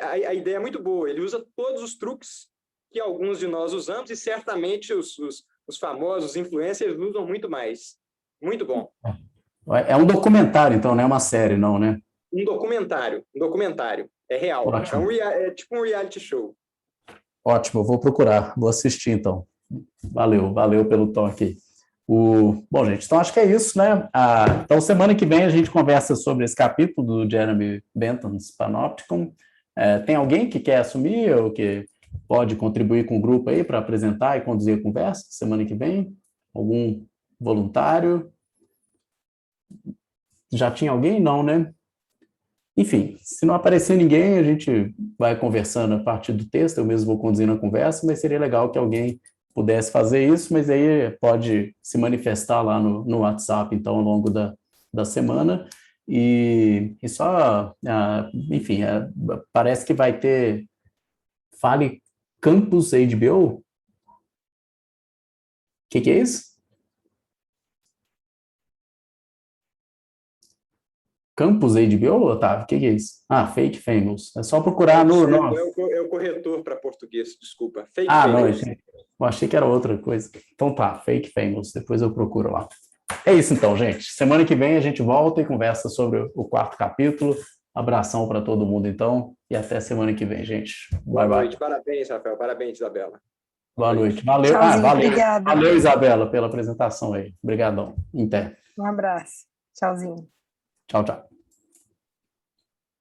a ideia é muito boa. Ele usa todos os truques que alguns de nós usamos e certamente os famosos influencers usam muito mais. Muito bom. É um documentário, então, não é uma série, não, né? Um documentário. É real. É tipo um reality show. Ótimo, eu vou procurar, vou assistir, então. Valeu pelo toque. Bom, gente, então acho que é isso, né? Então, semana que vem a gente conversa sobre esse capítulo do Jeremy Bentham's Panopticon. Tem alguém que quer assumir ou que pode contribuir com o grupo aí para apresentar e conduzir a conversa semana que vem? Algum voluntário? Já tinha alguém? Não, né? Enfim, se não aparecer ninguém, a gente vai conversando a partir do texto, eu mesmo vou conduzindo a conversa, mas seria legal que alguém pudesse fazer isso, mas aí pode se manifestar lá no WhatsApp, então, ao longo da semana. E só, enfim, parece que vai ter, fale Campus HBO? O que é isso? Campus HBO, Otávio? O que é isso? Fake Famous. É só procurar no... É o corretor para português, desculpa. Fake Não, Famous. eu achei que era outra coisa. Então tá, Fake Famous, depois eu procuro lá. É isso então, gente. Semana que vem a gente volta e conversa sobre o 4º capítulo. Abração para todo mundo, então, e até semana que vem, gente. Boa noite, parabéns, Rafael, parabéns, Isabela. Boa noite. Valeu. Tchauzinho, Valeu. obrigada. Valeu, Isabela, pela apresentação aí. Obrigadão. Até. Um abraço. Tchauzinho. Tchau, tchau.